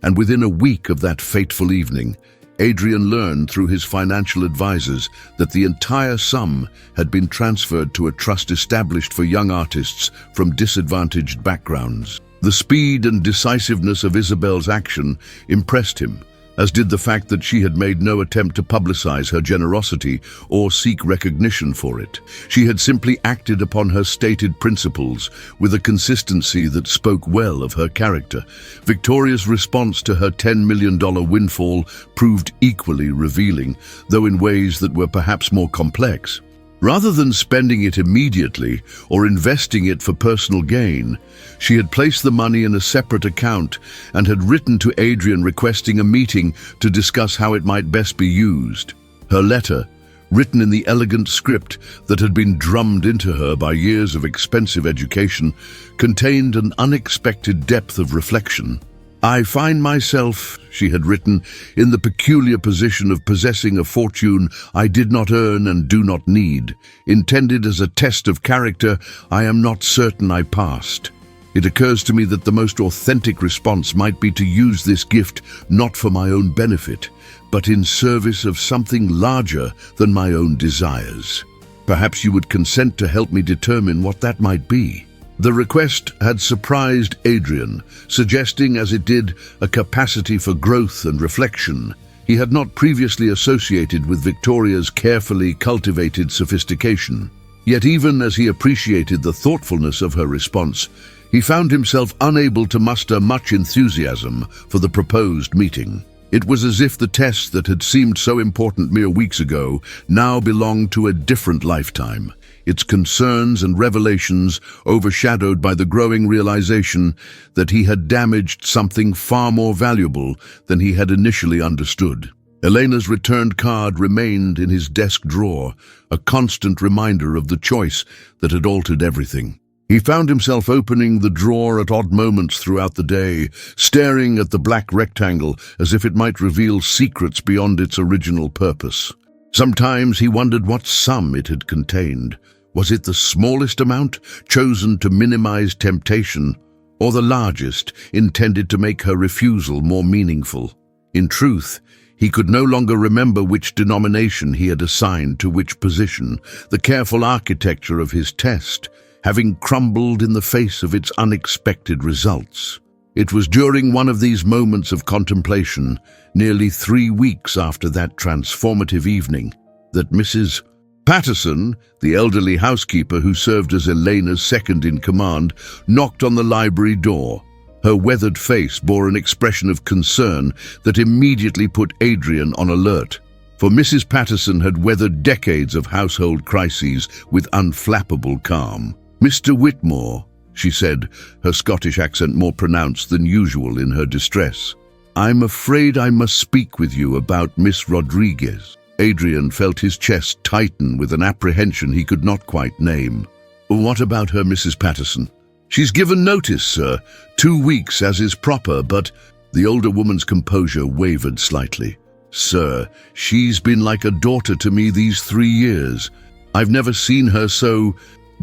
and within a week of that fateful evening, Adrian learned through his financial advisors that the entire sum had been transferred to a trust established for young artists from disadvantaged backgrounds. The speed and decisiveness of Isabel's action impressed him, as did the fact that she had made no attempt to publicize her generosity or seek recognition for it. She had simply acted upon her stated principles with a consistency that spoke well of her character. Victoria's response to her $10 million windfall proved equally revealing, though in ways that were perhaps more complex. Rather than spending it immediately or investing it for personal gain, she had placed the money in a separate account and had written to Adrian requesting a meeting to discuss how it might best be used. Her letter, written in the elegant script that had been drummed into her by years of expensive education, contained an unexpected depth of reflection. "I find myself," she had written, "in the peculiar position of possessing a fortune I did not earn and do not need. Intended as a test of character, I am not certain I passed. It occurs to me that the most authentic response might be to use this gift not for my own benefit, but in service of something larger than my own desires. Perhaps you would consent to help me determine what that might be." The request had surprised Adrian, suggesting as it did a capacity for growth and reflection. He had not previously associated with Victoria's carefully cultivated sophistication. Yet even as he appreciated the thoughtfulness of her response, he found himself unable to muster much enthusiasm for the proposed meeting. It was as if the test that had seemed so important mere weeks ago now belonged to a different lifetime, its concerns and revelations overshadowed by the growing realization that he had damaged something far more valuable than he had initially understood. Elena's returned card remained in his desk drawer, a constant reminder of the choice that had altered everything. He found himself opening the drawer at odd moments throughout the day, staring at the black rectangle as if it might reveal secrets beyond its original purpose. Sometimes he wondered what sum it had contained. Was it the smallest amount, chosen to minimize temptation, or the largest, intended to make her refusal more meaningful? In truth, he could no longer remember which denomination he had assigned to which position, the careful architecture of his test having crumbled in the face of its unexpected results. It was during one of these moments of contemplation, nearly 3 weeks after that transformative evening, that Mrs. Patterson, the elderly housekeeper who served as Elena's second-in-command, knocked on the library door. Her weathered face bore an expression of concern that immediately put Adrian on alert. For Mrs. Patterson had weathered decades of household crises with unflappable calm. "Mr. Whitmore," she said, her Scottish accent more pronounced than usual in her distress, "I'm afraid I must speak with you about Miss Rodriguez." Adrian felt his chest tighten with an apprehension he could not quite name. "What about her, Mrs. Patterson?" "She's given notice, sir. 2 weeks, as is proper, but—" The older woman's composure wavered slightly. "Sir, she's been like a daughter to me these 3 years. I've never seen her so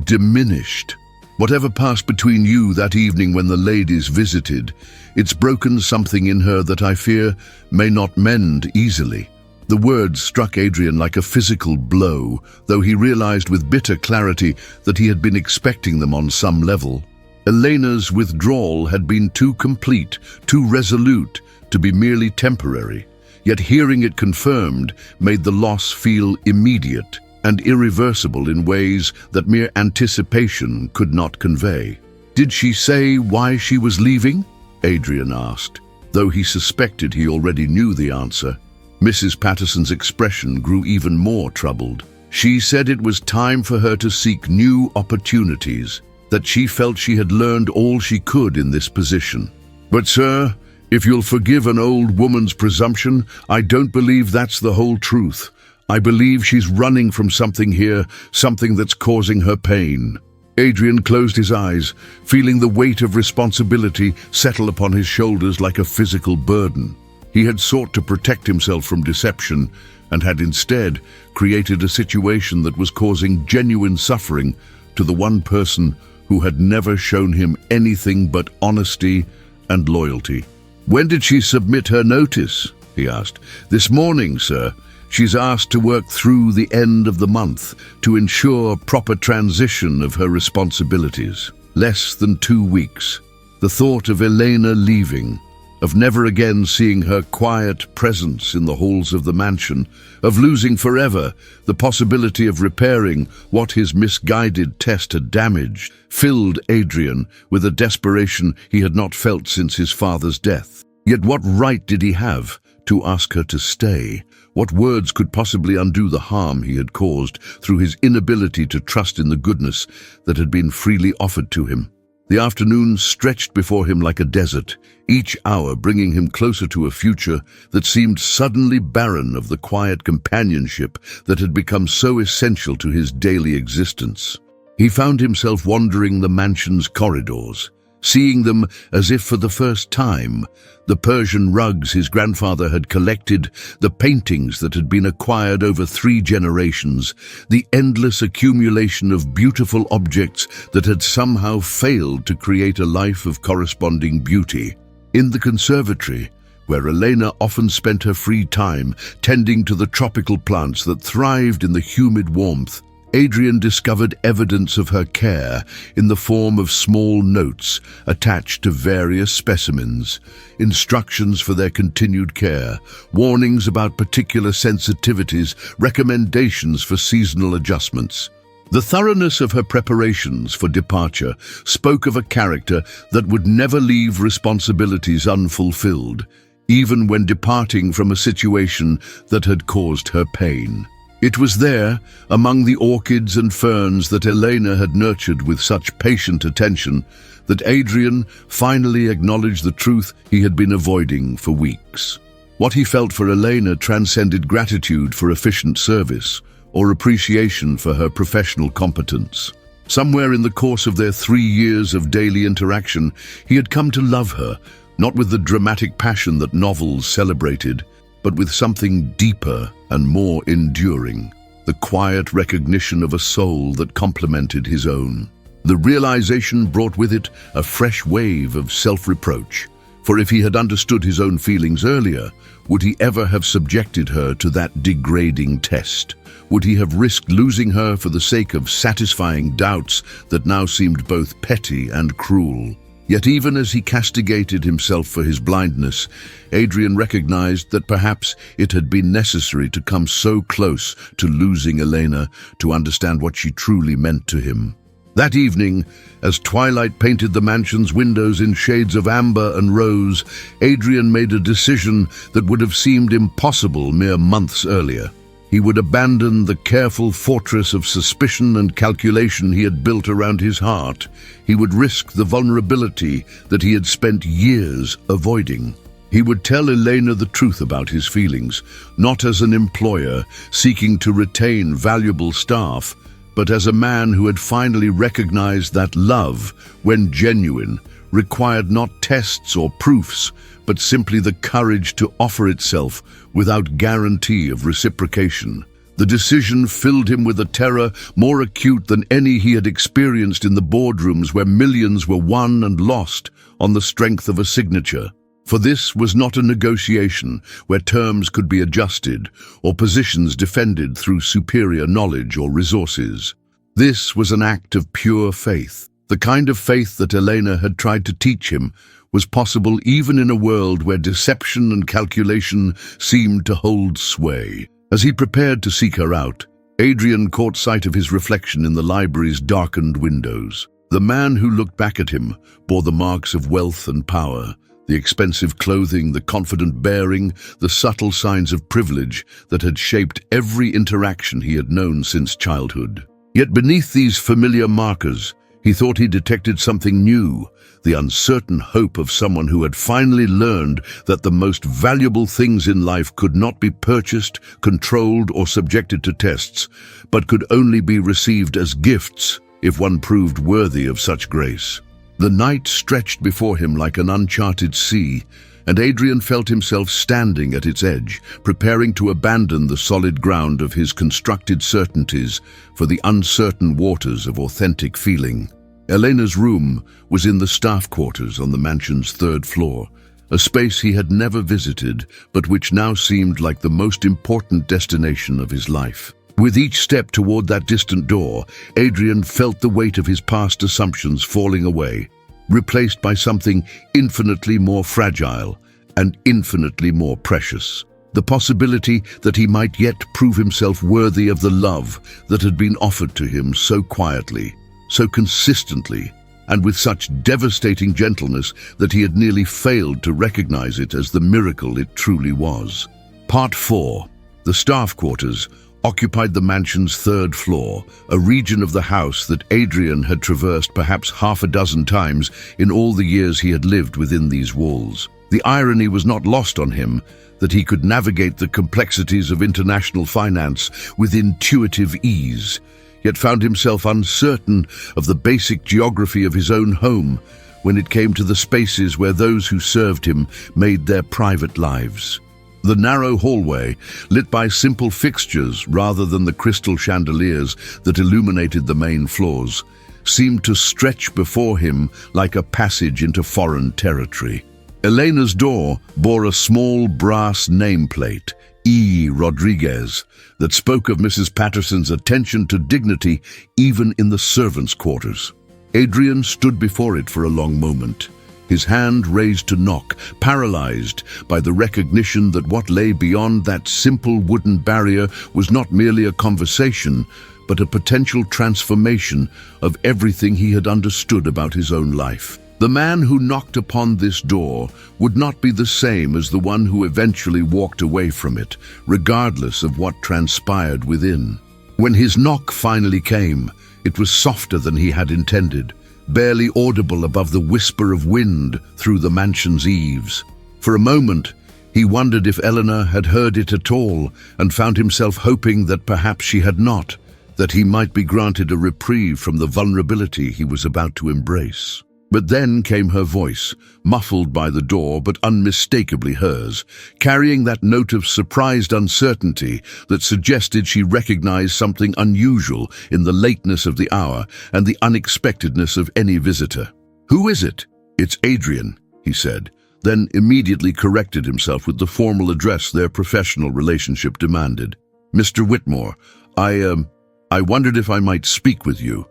diminished. Whatever passed between you that evening when the ladies visited, it's broken something in her that I fear may not mend easily." The words struck Adrian like a physical blow, though he realized with bitter clarity that he had been expecting them on some level. Elena's withdrawal had been too complete, too resolute, to be merely temporary. Yet hearing it confirmed made the loss feel immediate and irreversible in ways that mere anticipation could not convey. "Did she say why she was leaving?" Adrian asked, though he suspected he already knew the answer. Mrs. Patterson's expression grew even more troubled. "She said it was time for her to seek new opportunities, that she felt she had learned all she could in this position. But, sir, if you'll forgive an old woman's presumption, I don't believe that's the whole truth. I believe she's running from something here, something that's causing her pain." Adrian closed his eyes, feeling the weight of responsibility settle upon his shoulders like a physical burden. He had sought to protect himself from deception and had instead created a situation that was causing genuine suffering to the one person who had never shown him anything but honesty and loyalty. "When did she submit her notice?" he asked. "This morning, sir. She's asked to work through the end of the month to ensure proper transition of her responsibilities. Less than 2 weeks. The thought of Elena leaving, of never again seeing her quiet presence in the halls of the mansion, of losing forever the possibility of repairing what his misguided test had damaged, filled Adrian with a desperation he had not felt since his father's death. Yet what right did he have to ask her to stay? What words could possibly undo the harm he had caused through his inability to trust in the goodness that had been freely offered to him? The afternoon stretched before him like a desert, each hour bringing him closer to a future that seemed suddenly barren of the quiet companionship that had become so essential to his daily existence. He found himself wandering the mansion's corridors, seeing them as if for the first time, the Persian rugs his grandfather had collected, the paintings that had been acquired over 3 generations, the endless accumulation of beautiful objects that had somehow failed to create a life of corresponding beauty. In the conservatory, where Elena often spent her free time tending to the tropical plants that thrived in the humid warmth, Adrian discovered evidence of her care in the form of small notes attached to various specimens, instructions for their continued care, warnings about particular sensitivities, recommendations for seasonal adjustments. The thoroughness of her preparations for departure spoke of a character that would never leave responsibilities unfulfilled, even when departing from a situation that had caused her pain. It was there, among the orchids and ferns that Elena had nurtured with such patient attention, that Adrian finally acknowledged the truth he had been avoiding for weeks. What he felt for Elena transcended gratitude for efficient service or appreciation for her professional competence. Somewhere in the course of their 3 years of daily interaction, he had come to love her, not with the dramatic passion that novels celebrated, but with something deeper and more enduring, the quiet recognition of a soul that complemented his own. The realization brought with it a fresh wave of self-reproach, for if he had understood his own feelings earlier, would he ever have subjected her to that degrading test? Would he have risked losing her for the sake of satisfying doubts that now seemed both petty and cruel? Yet even as he castigated himself for his blindness, Adrian recognized that perhaps it had been necessary to come so close to losing Elena to understand what she truly meant to him. That evening, as twilight painted the mansion's windows in shades of amber and rose, Adrian made a decision that would have seemed impossible mere months earlier. He would abandon the careful fortress of suspicion and calculation he had built around his heart. He would risk the vulnerability that he had spent years avoiding. He would tell Elena the truth about his feelings, not as an employer seeking to retain valuable staff, but as a man who had finally recognized that love, when genuine, required not tests or proofs, but simply the courage to offer itself without guarantee of reciprocation. The decision filled him with a terror more acute than any he had experienced in the boardrooms where millions were won and lost on the strength of a signature. For this was not a negotiation where terms could be adjusted or positions defended through superior knowledge or resources. This was an act of pure faith, the kind of faith that Elena had tried to teach him was possible even in a world where deception and calculation seemed to hold sway. As he prepared to seek her out, Adrian caught sight of his reflection in the library's darkened windows. The man who looked back at him bore the marks of wealth and power, the expensive clothing, the confident bearing, the subtle signs of privilege that had shaped every interaction he had known since childhood. Yet beneath these familiar markers, he thought he detected something new, the uncertain hope of someone who had finally learned that the most valuable things in life could not be purchased, controlled, or subjected to tests, but could only be received as gifts if one proved worthy of such grace. The night stretched before him like an uncharted sea, and Adrian felt himself standing at its edge, preparing to abandon the solid ground of his constructed certainties for the uncertain waters of authentic feeling. Elena's room was in the staff quarters on the mansion's 3rd floor, a space he had never visited, but which now seemed like the most important destination of his life. With each step toward that distant door, Adrian felt the weight of his past assumptions falling away, replaced by something infinitely more fragile and infinitely more precious. The possibility that he might yet prove himself worthy of the love that had been offered to him so quietly, so consistently, and with such devastating gentleness that he had nearly failed to recognize it as the miracle it truly was. Part 4. The staff quarters occupied the mansion's 3rd floor, a region of the house that Adrian had traversed perhaps half a dozen times in all the years he had lived within these walls. The irony was not lost on him that he could navigate the complexities of international finance with intuitive ease, yet found himself uncertain of the basic geography of his own home when it came to the spaces where those who served him made their private lives. The narrow hallway, lit by simple fixtures rather than the crystal chandeliers that illuminated the main floors, seemed to stretch before him like a passage into foreign territory. Elena's door bore a small brass nameplate, E. Rodriguez, that spoke of Mrs. Patterson's attention to dignity even in the servants' quarters. Adrian stood before it for a long moment, his hand raised to knock, paralyzed by the recognition that what lay beyond that simple wooden barrier was not merely a conversation, but a potential transformation of everything he had understood about his own life. The man who knocked upon this door would not be the same as the one who eventually walked away from it, regardless of what transpired within. When his knock finally came, it was softer than he had intended, barely audible above the whisper of wind through the mansion's eaves. For a moment, he wondered if Eleanor had heard it at all and found himself hoping that perhaps she had not, that he might be granted a reprieve from the vulnerability he was about to embrace. But then came her voice, muffled by the door but unmistakably hers, carrying that note of surprised uncertainty that suggested she recognized something unusual in the lateness of the hour and the unexpectedness of any visitor. "Who is it?" "It's Adrian," he said, then immediately corrected himself with the formal address their professional relationship demanded. "Mr. Whitmore, I wondered if I might speak with you."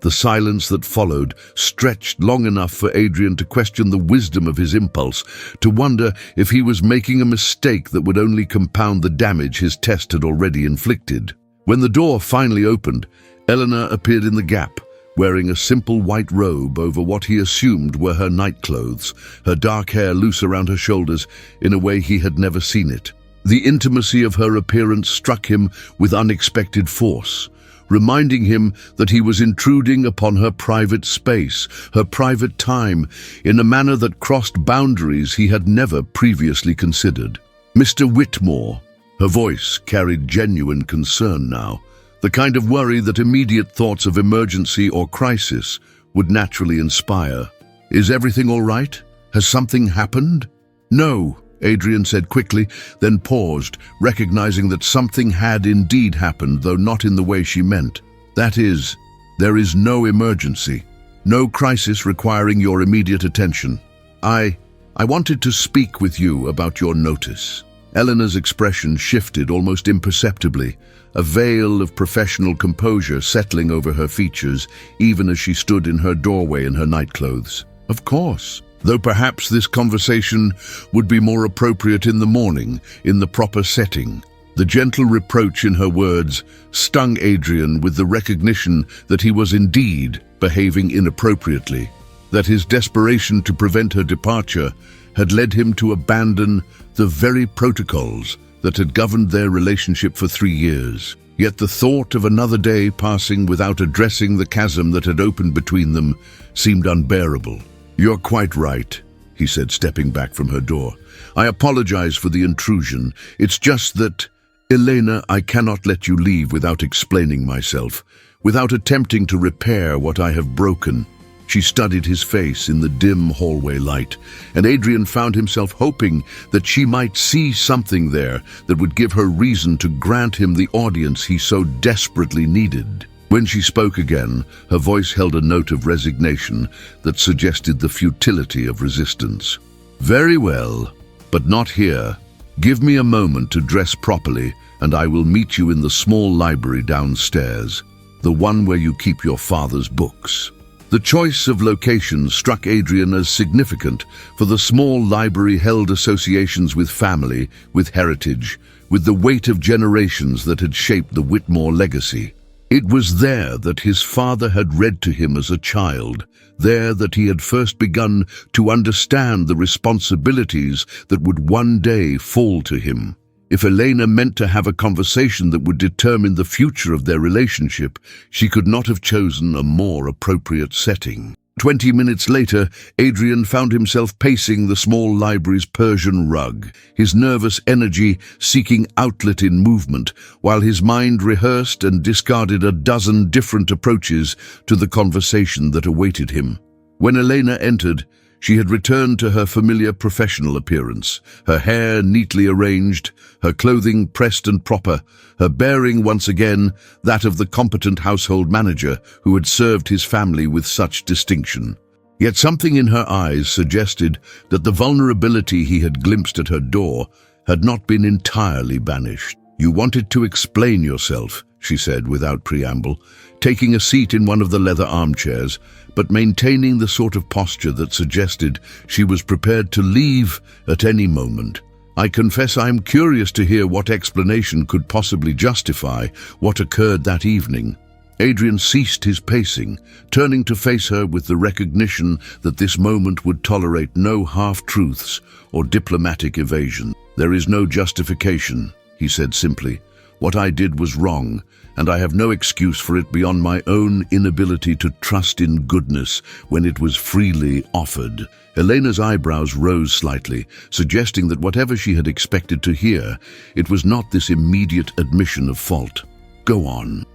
The silence that followed stretched long enough for Adrian to question the wisdom of his impulse, to wonder if he was making a mistake that would only compound the damage his test had already inflicted. When the door finally opened, Eleanor appeared in the gap, wearing a simple white robe over what he assumed were her nightclothes, her dark hair loose around her shoulders in a way he had never seen it. The intimacy of her appearance struck him with unexpected force, reminding him that he was intruding upon her private space, her private time, in a manner that crossed boundaries he had never previously considered. "Mr. Whitmore," her voice carried genuine concern now, the kind of worry that immediate thoughts of emergency or crisis would naturally inspire. "Is everything all right? Has something happened?" "No," Adrian said quickly, then paused, recognizing that something had indeed happened, though not in the way she meant. "That is, there is no emergency, no crisis requiring your immediate attention. I wanted to speak with you about your notice." Eleanor's expression shifted almost imperceptibly, a veil of professional composure settling over her features, even as she stood in her doorway in her nightclothes. "Of course. Though perhaps this conversation would be more appropriate in the morning, in the proper setting." The gentle reproach in her words stung Adrian with the recognition that he was indeed behaving inappropriately, that his desperation to prevent her departure had led him to abandon the very protocols that had governed their relationship for 3 years. Yet the thought of another day passing without addressing the chasm that had opened between them seemed unbearable. "You're quite right," he said, stepping back from her door. "I apologize for the intrusion. It's just that, Elena, I cannot let you leave without explaining myself, without attempting to repair what I have broken." She studied his face in the dim hallway light, and Adrian found himself hoping that she might see something there that would give her reason to grant him the audience he so desperately needed. When she spoke again, her voice held a note of resignation that suggested the futility of resistance. "Very well, but not here. Give me a moment to dress properly, and I will meet you in the small library downstairs, the one where you keep your father's books." The choice of location struck Adrian as significant, for the small library held associations with family, with heritage, with the weight of generations that had shaped the Whitmore legacy. It was there that his father had read to him as a child, there that he had first begun to understand the responsibilities that would one day fall to him. If Elena meant to have a conversation that would determine the future of their relationship, she could not have chosen a more appropriate setting. 20 minutes later, Adrian found himself pacing the small library's Persian rug, his nervous energy seeking outlet in movement, while his mind rehearsed and discarded a dozen different approaches to the conversation that awaited him. When Elena entered, she had returned to her familiar professional appearance, her hair neatly arranged, her clothing pressed and proper, her bearing once again that of the competent household manager who had served his family with such distinction. Yet something in her eyes suggested that the vulnerability he had glimpsed at her door had not been entirely banished. "You wanted to explain yourself," she said without preamble, taking a seat in one of the leather armchairs, but maintaining the sort of posture that suggested she was prepared to leave at any moment. "I confess I am curious to hear what explanation could possibly justify what occurred that evening." Adrian ceased his pacing, turning to face her with the recognition that this moment would tolerate no half-truths or diplomatic evasion. "There is no justification," he said simply. "What I did was wrong, and I have no excuse for it beyond my own inability to trust in goodness when it was freely offered." Elena's eyebrows rose slightly, suggesting that whatever she had expected to hear, it was not this immediate admission of fault. "Go on."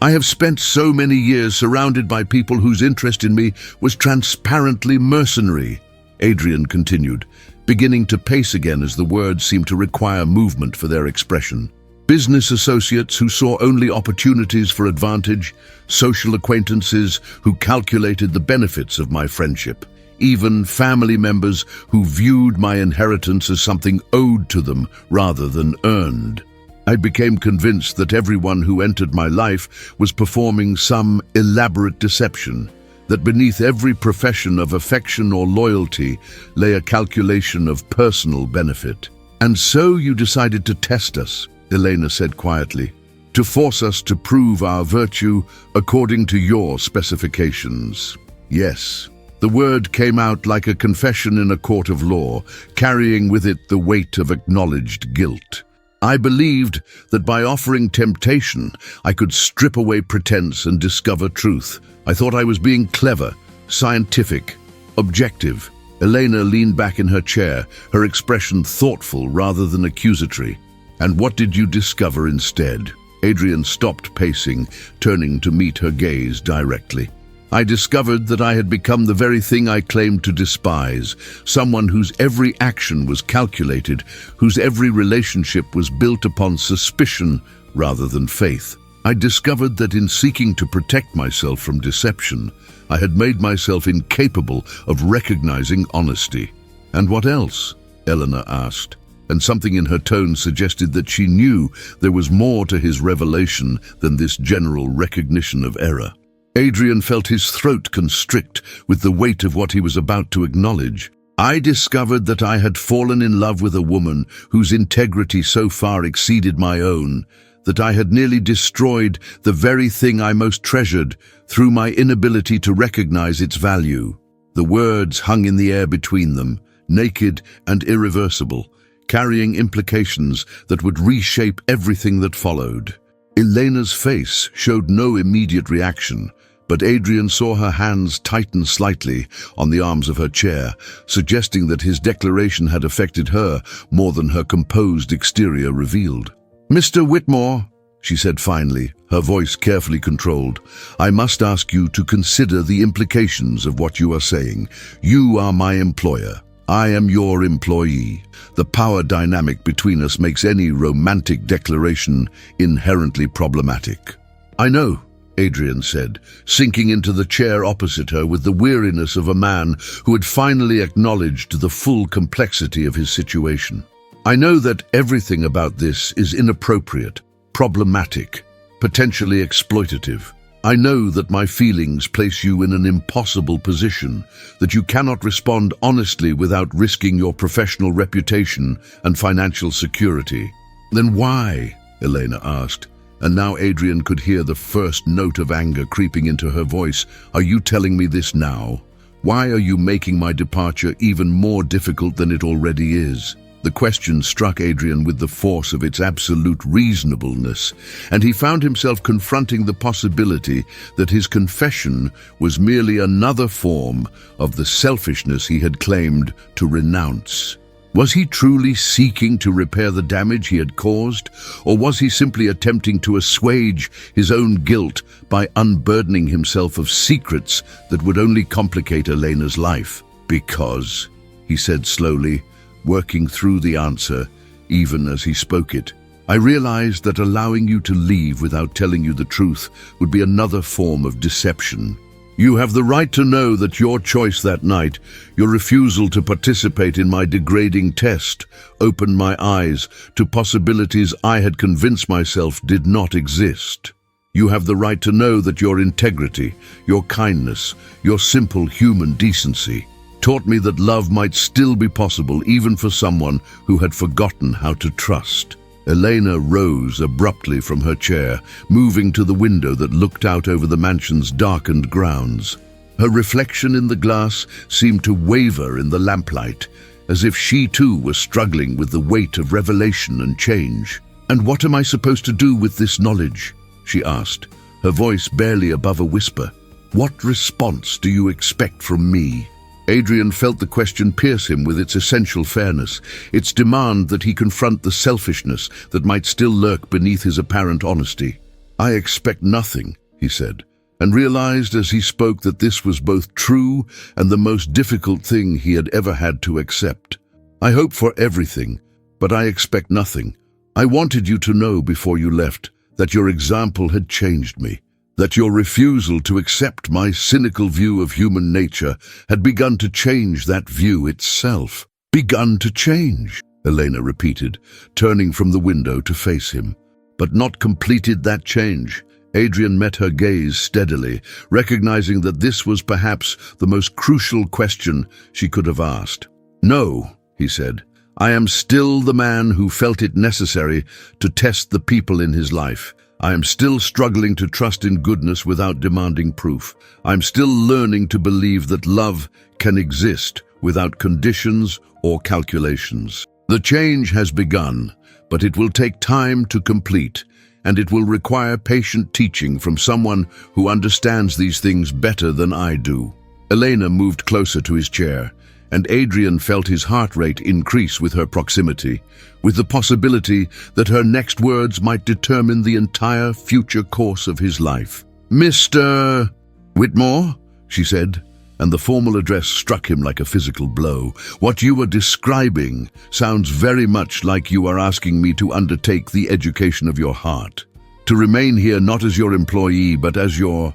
I have spent so many years surrounded by people whose interest in me was transparently mercenary," Adrian continued, beginning to pace again as the words seemed to require movement for their expression. "Business associates who saw only opportunities for advantage, social acquaintances who calculated the benefits of my friendship, even family members who viewed my inheritance as something owed to them rather than earned. I became convinced that everyone who entered my life was performing some elaborate deception, that beneath every profession of affection or loyalty lay a calculation of personal benefit. And so you decided to test us," Elena said quietly. to force us to prove our virtue according to your specifications. Yes, the word came out like a confession in a court of law, carrying with it the weight of acknowledged guilt. I believed that by offering temptation, I could strip away pretense and discover truth. I thought I was being clever, scientific, objective. Elena leaned back in her chair, her expression thoughtful rather than accusatory. And what did you discover instead? Adrian stopped pacing, turning to meet her gaze directly. I discovered that I had become the very thing I claimed to despise, someone whose every action was calculated, whose every relationship was built upon suspicion rather than faith. I discovered that in seeking to protect myself from deception, I had made myself incapable of recognizing honesty. And what else? Eleanor asked, and something in her tone suggested that she knew there was more to his revelation than this general recognition of error. Adrian felt his throat constrict with the weight of what he was about to acknowledge. I discovered that I had fallen in love with a woman whose integrity so far exceeded my own, that I had nearly destroyed the very thing I most treasured through my inability to recognize its value. The words hung in the air between them, naked and irreversible, carrying implications that would reshape everything that followed. Elena's face showed no immediate reaction, but Adrian saw her hands tighten slightly on the arms of her chair, suggesting that his declaration had affected her more than her composed exterior revealed. "Mr. Whitmore," she said finally, her voice carefully controlled, "I must ask you to consider the implications of what you are saying. You are my employer. I am your employee. The power dynamic between us makes any romantic declaration inherently problematic." "I know," Adrian said, sinking into the chair opposite her with the weariness of a man who had finally acknowledged the full complexity of his situation. "I know that everything about this is inappropriate, problematic, potentially exploitative. I know that my feelings place you in an impossible position, that you cannot respond honestly without risking your professional reputation and financial security." "Then why?" Elena asked, and now Adrian could hear the first note of anger creeping into her voice. "Are you telling me this now? Why are you making my departure even more difficult than it already is?" The question struck Adrian with the force of its absolute reasonableness, and he found himself confronting the possibility that his confession was merely another form of the selfishness he had claimed to renounce. Was he truly seeking to repair the damage he had caused, or was he simply attempting to assuage his own guilt by unburdening himself of secrets that would only complicate Elena's life? "Because," he said slowly, working through the answer, even as he spoke it, "I realized that allowing you to leave without telling you the truth would be another form of deception. You have the right to know that your choice that night, your refusal to participate in my degrading test, opened my eyes to possibilities I had convinced myself did not exist. You have the right to know that your integrity, your kindness, your simple human decency taught me that love might still be possible even for someone who had forgotten how to trust." Elena rose abruptly from her chair, moving to the window that looked out over the mansion's darkened grounds. Her reflection in the glass seemed to waver in the lamplight, as if she too was struggling with the weight of revelation and change. "And what am I supposed to do with this knowledge?" she asked, her voice barely above a whisper. "What response do you expect from me?" Adrian felt the question pierce him with its essential fairness, its demand that he confront the selfishness that might still lurk beneath his apparent honesty. "I expect nothing," he said, and realized as he spoke that this was both true and the most difficult thing he had ever had to accept. "I hope for everything, but I expect nothing. I wanted you to know before you left that your example had changed me, that your refusal to accept my cynical view of human nature had begun to change that view itself." "Begun to change," Elena repeated, turning from the window to face him. "But not completed that change." Adrian met her gaze steadily, recognizing that this was perhaps the most crucial question she could have asked. "No," he said, "I am still the man who felt it necessary to test the people in his life. I am still struggling to trust in goodness without demanding proof. I'm still learning to believe that love can exist without conditions or calculations. The change has begun, but it will take time to complete, and it will require patient teaching from someone who understands these things better than I do. Elena moved closer to his chair, and Adrian felt his heart rate increase with her proximity, with the possibility that her next words might determine the entire future course of his life. "Mr. Whitmore," she said, and the formal address struck him like a physical blow. "What you are describing sounds very much like you are asking me to undertake the education of your heart, to remain here not as your employee but as your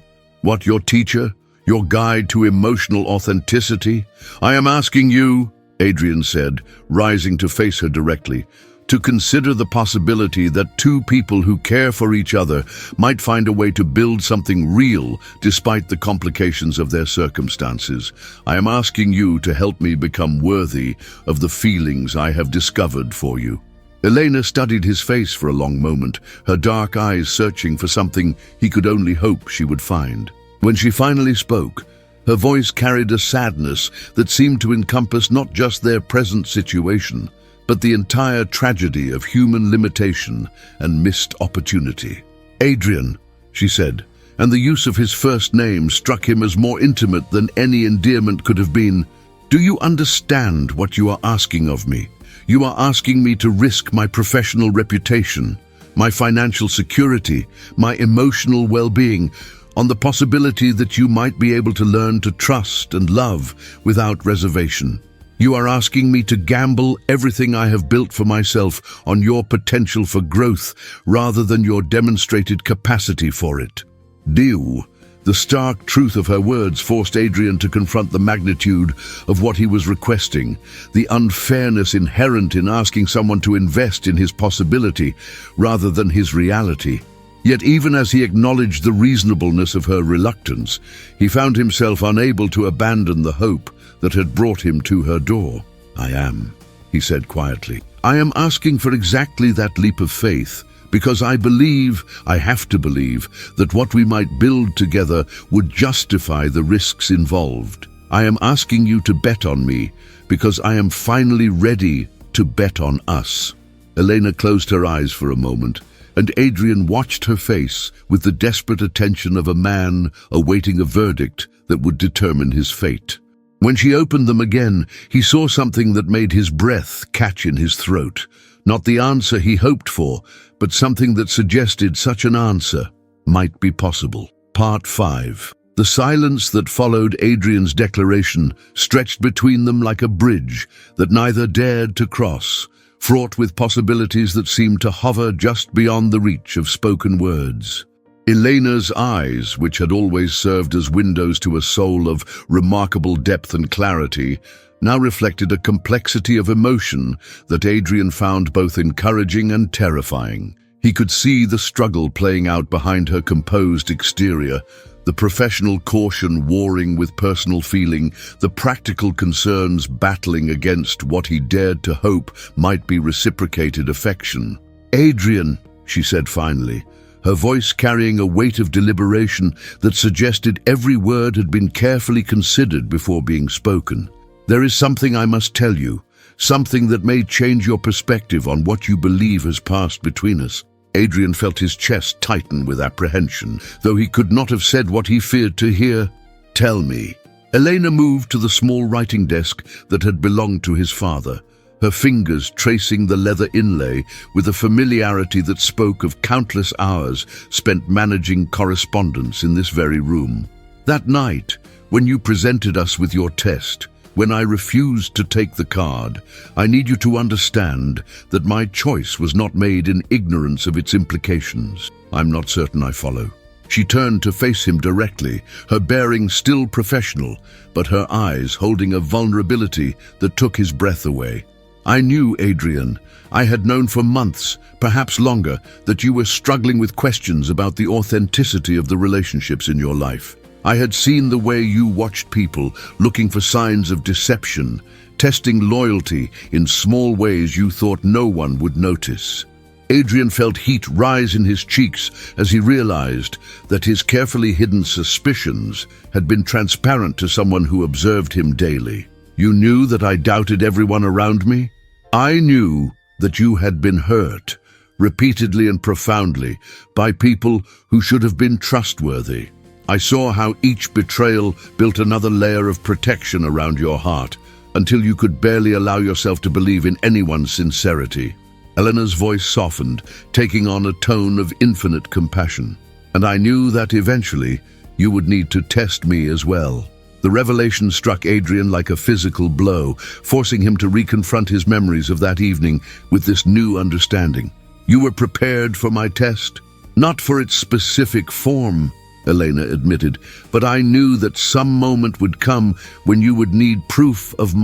teacher? Your guide to emotional authenticity? I am asking you," Adrian said, rising to face her directly, "to consider the possibility that two people who care for each other might find a way to build something real despite the complications of their circumstances. I am asking you to help me become worthy of the feelings I have discovered for you." Elena studied his face for a long moment, her dark eyes searching for something he could only hope she would find. When she finally spoke, her voice carried a sadness that seemed to encompass not just their present situation, but the entire tragedy of human limitation and missed opportunity. "Adrian," she said, and the use of his first name struck him as more intimate than any endearment could have been. "Do you understand what you are asking of me? You are asking me to risk my professional reputation, my financial security, my emotional well-being, on the possibility that you might be able to learn to trust and love without reservation. You are asking me to gamble everything I have built for myself on your potential for growth rather than your demonstrated capacity for it." "Deal." The stark truth of her words forced Adrian to confront the magnitude of what he was requesting, the unfairness inherent in asking someone to invest in his possibility rather than his reality. Yet even as he acknowledged the reasonableness of her reluctance, he found himself unable to abandon the hope that had brought him to her door. "I am," he said quietly. "I am asking for exactly that leap of faith, because I have to believe, that what we might build together would justify the risks involved. I am asking you to bet on me, because I am finally ready to bet on us." Elena closed her eyes for a moment, and Adrian watched her face with the desperate attention of a man awaiting a verdict that would determine his fate. When she opened them again, he saw something that made his breath catch in his throat. Not the answer he hoped for, but something that suggested such an answer might be possible. Part 5. The silence that followed Adrian's declaration stretched between them like a bridge that neither dared to cross, fraught with possibilities that seemed to hover just beyond the reach of spoken words. Elena's eyes, which had always served as windows to a soul of remarkable depth and clarity, now reflected a complexity of emotion that Adrian found both encouraging and terrifying. He could see the struggle playing out behind her composed exterior, the professional caution warring with personal feeling, the practical concerns battling against what he dared to hope might be reciprocated affection. "Adrian," she said finally, her voice carrying a weight of deliberation that suggested every word had been carefully considered before being spoken. "There is something I must tell you, something that may change your perspective on what you believe has passed between us." Adrian felt his chest tighten with apprehension, though he could not have said what he feared to hear. "Tell me." Elena moved to the small writing desk that had belonged to his father, her fingers tracing the leather inlay with a familiarity that spoke of countless hours spent managing correspondence in this very room. "That night, when you presented us with your test, when I refused to take the card, I need you to understand that my choice was not made in ignorance of its implications. I'm not certain I follow." She turned to face him directly, her bearing still professional, but her eyes holding a vulnerability that took his breath away. "I knew, Adrian, I had known for months, perhaps longer, that you were struggling with questions about the authenticity of the relationships in your life. I had seen the way you watched people, looking for signs of deception, testing loyalty in small ways you thought no one would notice." Adrian felt heat rise in his cheeks as he realized that his carefully hidden suspicions had been transparent to someone who observed him daily. "You knew that I doubted everyone around me? I knew that you had been hurt, repeatedly and profoundly, by people who should have been trustworthy. I saw how each betrayal built another layer of protection around your heart, until you could barely allow yourself to believe in anyone's sincerity." Eleanor's voice softened, taking on a tone of infinite compassion. "And I knew that eventually you would need to test me as well." The revelation struck Adrian like a physical blow, forcing him to reconfront his memories of that evening with this new understanding. "You were prepared for my test? Not for its specific form," Elena admitted, "but I knew that some moment would come when you would need proof of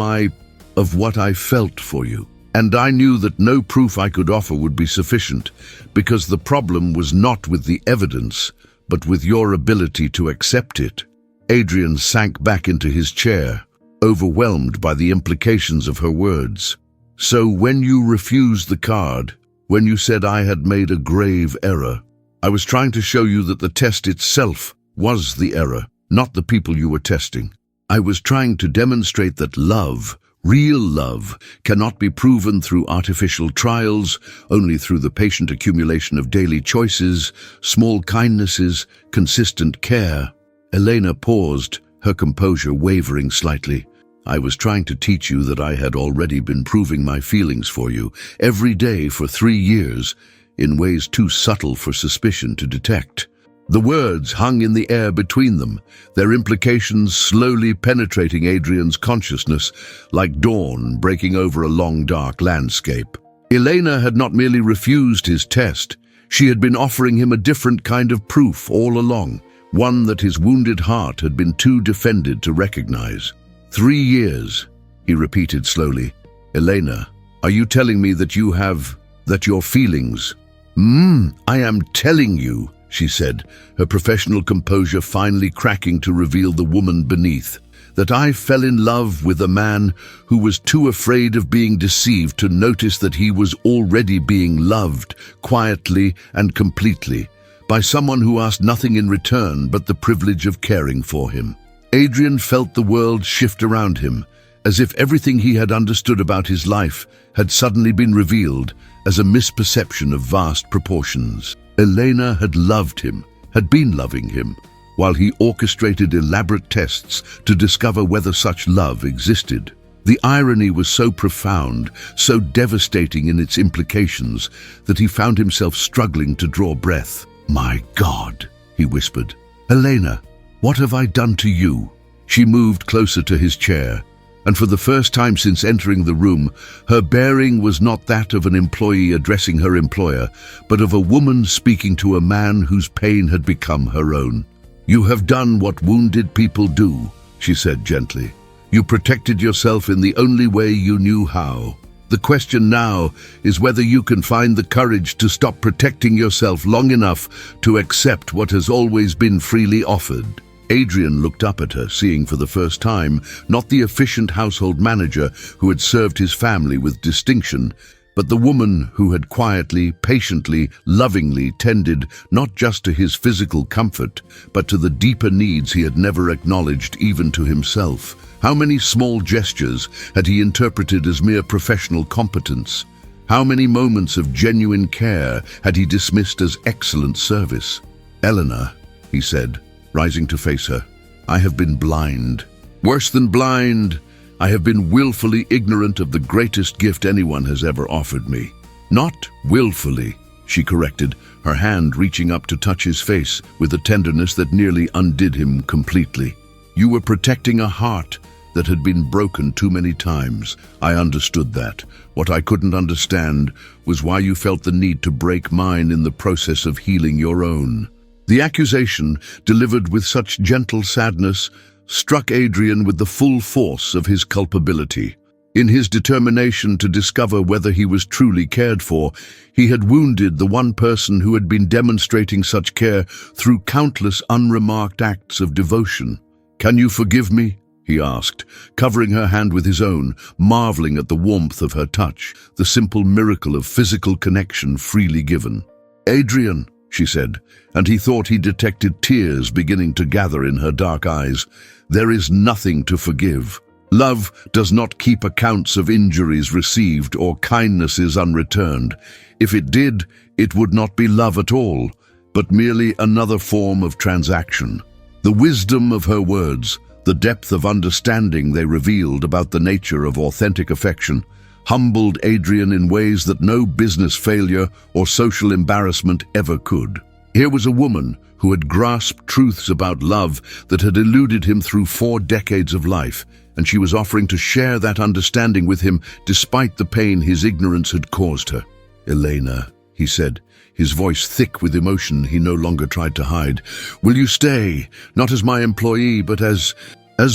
what I felt for you. And I knew that no proof I could offer would be sufficient, because the problem was not with the evidence, but with your ability to accept it." Adrian sank back into his chair, overwhelmed by the implications of her words. "So when you refused the card, when you said I had made a grave error, I was trying to show you that the test itself was the error, not the people you were testing. I was trying to demonstrate that love, real love, cannot be proven through artificial trials, only through the patient accumulation of daily choices, small kindnesses, consistent care." Elena paused, her composure wavering slightly. "I was trying to teach you that I had already been proving my feelings for you, every day for 3 years, in ways too subtle for suspicion to detect." The words hung in the air between them, their implications slowly penetrating Adrian's consciousness like dawn breaking over a long dark landscape. Elena had not merely refused his test, she had been offering him a different kind of proof all along, one that his wounded heart had been too defended to recognize. 3 years, he repeated slowly. "Elena, are you telling me that your feelings—" "I am telling you," she said, her professional composure finally cracking to reveal the woman beneath, "that I fell in love with a man who was too afraid of being deceived to notice that he was already being loved, quietly and completely, by someone who asked nothing in return but the privilege of caring for him." Adrian felt the world shift around him, as if everything he had understood about his life had suddenly been revealed as a misperception of vast proportions. Elena had loved him, had been loving him, while he orchestrated elaborate tests to discover whether such love existed. The irony was so profound, so devastating in its implications, that he found himself struggling to draw breath. "My God," he whispered. "Elena, what have I done to you?" She moved closer to his chair, and for the first time since entering the room, her bearing was not that of an employee addressing her employer, but of a woman speaking to a man whose pain had become her own. "You have done what wounded people do," she said gently. "You protected yourself in the only way you knew how. The question now is whether you can find the courage to stop protecting yourself long enough to accept what has always been freely offered." Adrian looked up at her, seeing for the first time not the efficient household manager who had served his family with distinction, but the woman who had quietly, patiently, lovingly tended not just to his physical comfort, but to the deeper needs he had never acknowledged even to himself. How many small gestures had he interpreted as mere professional competence? How many moments of genuine care had he dismissed as excellent service? "Eleanor," he said, rising to face her, "I have been blind. Worse than blind, I have been willfully ignorant of the greatest gift anyone has ever offered me." "Not willfully," she corrected, her hand reaching up to touch his face with a tenderness that nearly undid him completely. "You were protecting a heart that had been broken too many times. I understood that. What I couldn't understand was why you felt the need to break mine in the process of healing your own." The accusation, delivered with such gentle sadness, struck Adrian with the full force of his culpability. In his determination to discover whether he was truly cared for, he had wounded the one person who had been demonstrating such care through countless unremarked acts of devotion. "Can you forgive me?" he asked, covering her hand with his own, marveling at the warmth of her touch, the simple miracle of physical connection freely given. "Adrian," she said, and he thought he detected tears beginning to gather in her dark eyes. "There is nothing to forgive. Love does not keep accounts of injuries received or kindnesses unreturned. If it did, it would not be love at all, but merely another form of transaction." The wisdom of her words, the depth of understanding they revealed about the nature of authentic affection, humbled Adrian in ways that no business failure or social embarrassment ever could. Here was a woman who had grasped truths about love that had eluded him through 4 decades of life, and she was offering to share that understanding with him despite the pain his ignorance had caused her. "Elena," he said, his voice thick with emotion he no longer tried to hide, "will you stay, not as my employee, but as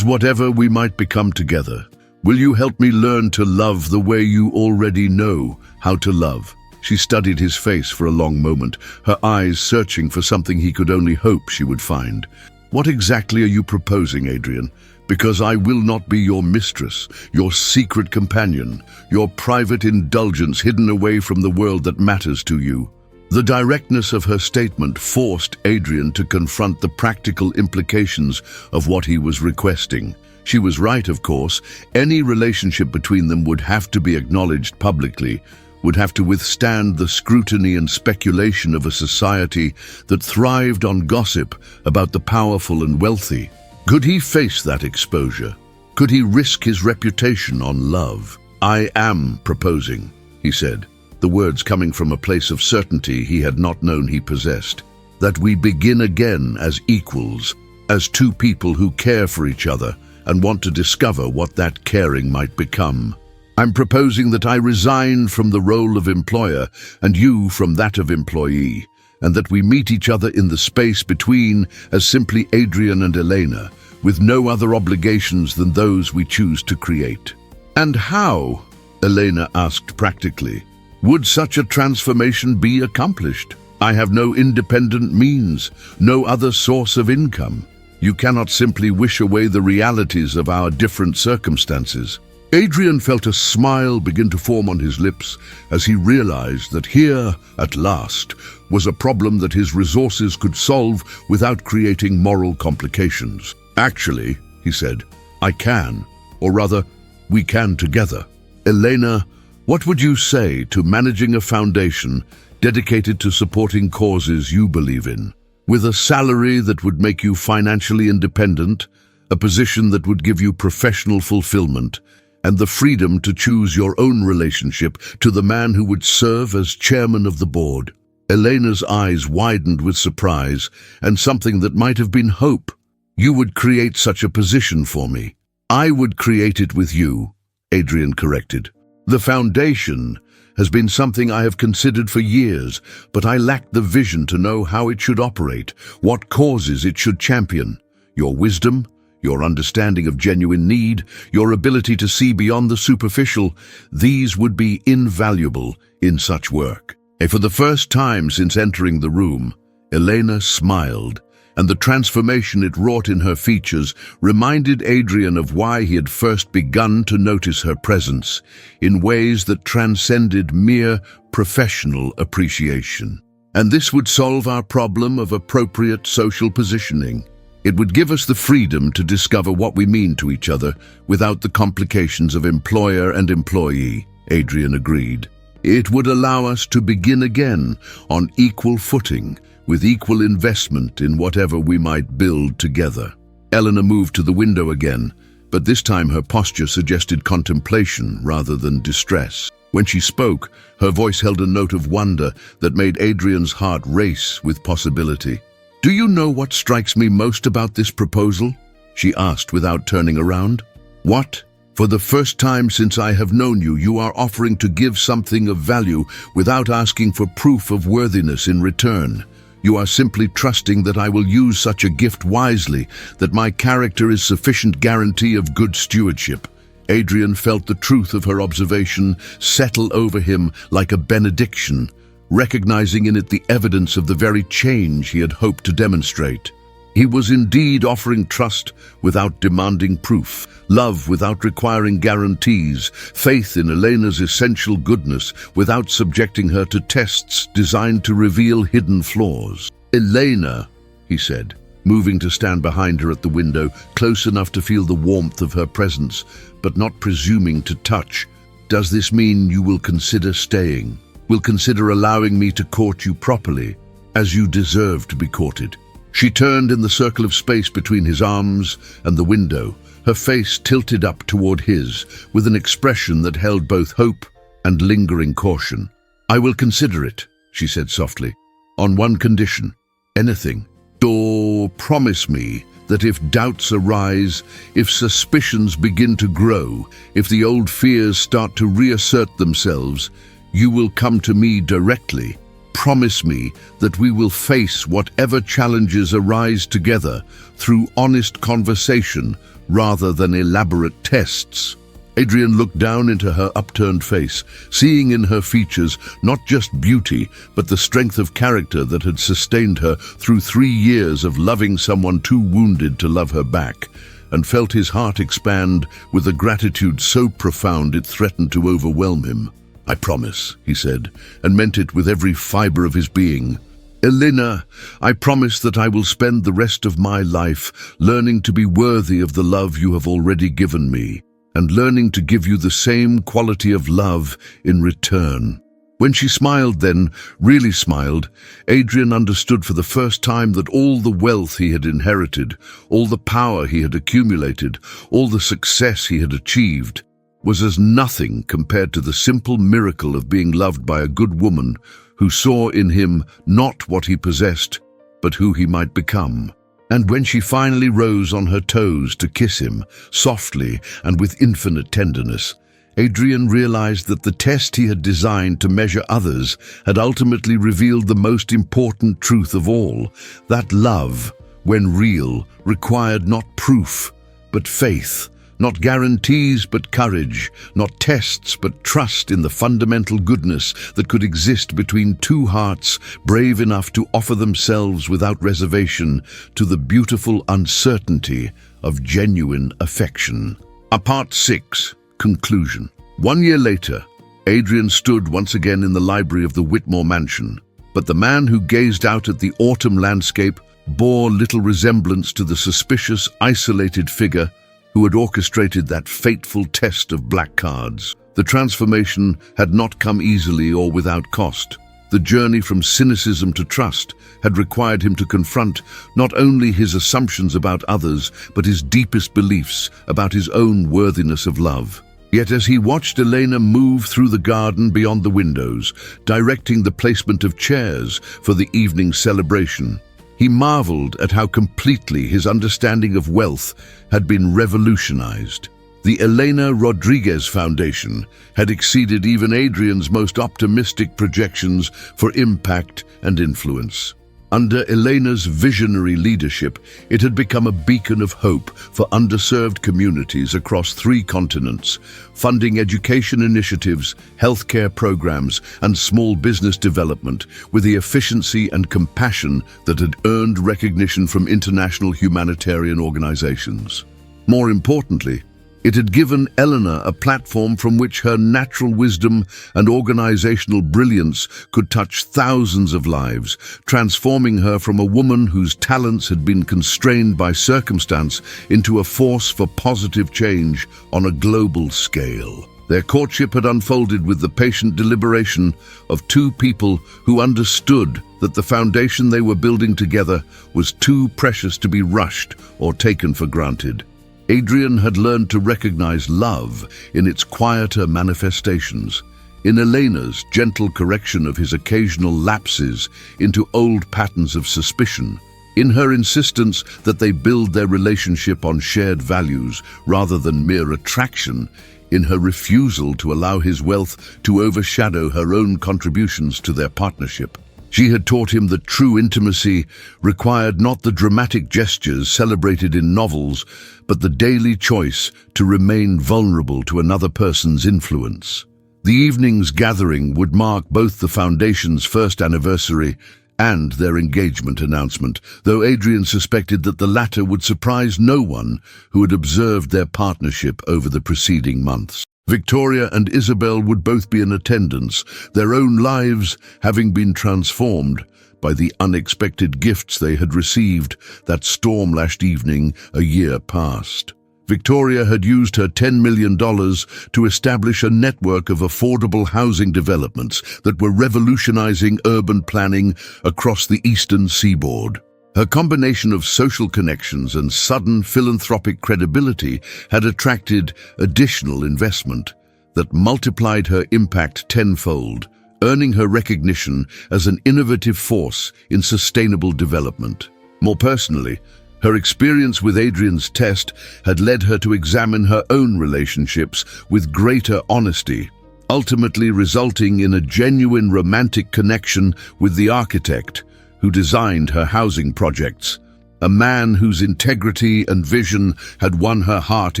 whatever we might become together? Will you help me learn to love the way you already know how to love?" She studied his face for a long moment, her eyes searching for something he could only hope she would find. "What exactly are you proposing, Adrian? Because I will not be your mistress, your secret companion, your private indulgence hidden away from the world that matters to you." The directness of her statement forced Adrian to confront the practical implications of what he was requesting. She was right, of course. Any relationship between them would have to be acknowledged publicly, would have to withstand the scrutiny and speculation of a society that thrived on gossip about the powerful and wealthy. Could he face that exposure? Could he risk his reputation on love? "I am proposing," he said, the words coming from a place of certainty he had not known he possessed, "that we begin again as equals, as 2 people who care for each other and want to discover what that caring might become. I'm proposing that I resign from the role of employer and you from that of employee, and that we meet each other in the space between as simply Adrian and Elena, with no other obligations than those we choose to create." "And how," Elena asked practically, "would such a transformation be accomplished? I have no independent means, no other source of income. You cannot simply wish away the realities of our different circumstances." Adrian felt a smile begin to form on his lips as he realized that here, at last, was a problem that his resources could solve without creating moral complications. "Actually," he said, "I can, or rather, we can together. Elena, what would you say to managing a foundation dedicated to supporting causes you believe in, with a salary that would make you financially independent, a position that would give you professional fulfillment, and the freedom to choose your own relationship to the man who would serve as chairman of the board?" Elena's eyes widened with surprise and something that might have been hope. "You would create such a position for me." "I would create it with you," Adrian corrected. "The foundation has been something I have considered for years, but I lacked the vision to know how it should operate, what causes it should champion. Your wisdom, your understanding of genuine need, your ability to see beyond the superficial, these would be invaluable in such work." And for the first time since entering the room, Elena smiled, and the transformation it wrought in her features reminded Adrian of why he had first begun to notice her presence, in ways that transcended mere professional appreciation. And this would solve our problem of appropriate social positioning. It would give us the freedom to discover what we mean to each other without the complications of employer and employee, Adrian agreed. It would allow us to begin again on equal footing, with equal investment in whatever we might build together. Eleanor moved to the window again, but this time her posture suggested contemplation rather than distress. When she spoke, her voice held a note of wonder that made Adrian's heart race with possibility. "Do you know what strikes me most about this proposal?" she asked without turning around. "What? For the first time since I have known you, you are offering to give something of value without asking for proof of worthiness in return. You are simply trusting that I will use such a gift wisely, that my character is sufficient guarantee of good stewardship." Adrian felt the truth of her observation settle over him like a benediction, recognizing in it the evidence of the very change he had hoped to demonstrate. He was indeed offering trust without demanding proof, love without requiring guarantees, faith in Elena's essential goodness without subjecting her to tests designed to reveal hidden flaws. "Elena," he said, moving to stand behind her at the window, close enough to feel the warmth of her presence, but not presuming to touch. "Does this mean you will consider staying? Will consider allowing me to court you properly, as you deserve to be courted?" She turned in the circle of space between his arms and the window, her face tilted up toward his, with an expression that held both hope and lingering caution. "I will consider it," she said softly, "on one condition. Anything. Or promise me that if doubts arise, if suspicions begin to grow, if the old fears start to reassert themselves, you will come to me directly. Promise me that we will face whatever challenges arise together through honest conversation rather than elaborate tests." Adrian looked down into her upturned face, seeing in her features not just beauty, but the strength of character that had sustained her through 3 years of loving someone too wounded to love her back, and felt his heart expand with a gratitude so profound it threatened to overwhelm him. "I promise," he said, and meant it with every fiber of his being. "Elena, I promise that I will spend the rest of my life learning to be worthy of the love you have already given me, and learning to give you the same quality of love in return." When she smiled then, really smiled, Adrian understood for the first time that all the wealth he had inherited, all the power he had accumulated, all the success he had achieved, was as nothing compared to the simple miracle of being loved by a good woman who saw in him not what he possessed, but who he might become. And when she finally rose on her toes to kiss him, softly and with infinite tenderness, Adrian realized that the test he had designed to measure others had ultimately revealed the most important truth of all, that love, when real, required not proof, but faith. Not guarantees, but courage. Not tests, but trust in the fundamental goodness that could exist between two hearts brave enough to offer themselves without reservation to the beautiful uncertainty of genuine affection. Part 6. Conclusion. 1 year later, Adrian stood once again in the library of the Whitmore mansion, but the man who gazed out at the autumn landscape bore little resemblance to the suspicious, isolated figure who had orchestrated that fateful test of black cards. The transformation had not come easily or without cost. The journey from cynicism to trust had required him to confront not only his assumptions about others, but his deepest beliefs about his own worthiness of love. Yet as he watched Elena move through the garden beyond the windows, directing the placement of chairs for the evening celebration, he marveled at how completely his understanding of wealth had been revolutionized. The Elena Rodriguez Foundation had exceeded even Adrian's most optimistic projections for impact and influence. Under Elena's visionary leadership, it had become a beacon of hope for underserved communities across 3 continents, funding education initiatives, healthcare programs, and small business development with the efficiency and compassion that had earned recognition from international humanitarian organizations. More importantly, it had given Elena a platform from which her natural wisdom and organizational brilliance could touch thousands of lives, transforming her from a woman whose talents had been constrained by circumstance into a force for positive change on a global scale. Their courtship had unfolded with the patient deliberation of 2 people who understood that the foundation they were building together was too precious to be rushed or taken for granted. Adrian had learned to recognize love in its quieter manifestations, in Elena's gentle correction of his occasional lapses into old patterns of suspicion, in her insistence that they build their relationship on shared values rather than mere attraction, in her refusal to allow his wealth to overshadow her own contributions to their partnership. She had taught him that true intimacy required not the dramatic gestures celebrated in novels, but the daily choice to remain vulnerable to another person's influence. The evening's gathering would mark both the foundation's first anniversary and their engagement announcement, though Adrian suspected that the latter would surprise no one who had observed their partnership over the preceding months. Victoria and Isabel would both be in attendance, their own lives having been transformed by the unexpected gifts they had received that storm-lashed evening a year past. Victoria had used her $10 million to establish a network of affordable housing developments that were revolutionizing urban planning across the eastern seaboard. Her combination of social connections and sudden philanthropic credibility had attracted additional investment that multiplied her impact tenfold, earning her recognition as an innovative force in sustainable development. More personally, her experience with Adrian's test had led her to examine her own relationships with greater honesty, ultimately resulting in a genuine romantic connection with the architect who designed her housing projects, a man whose integrity and vision had won her heart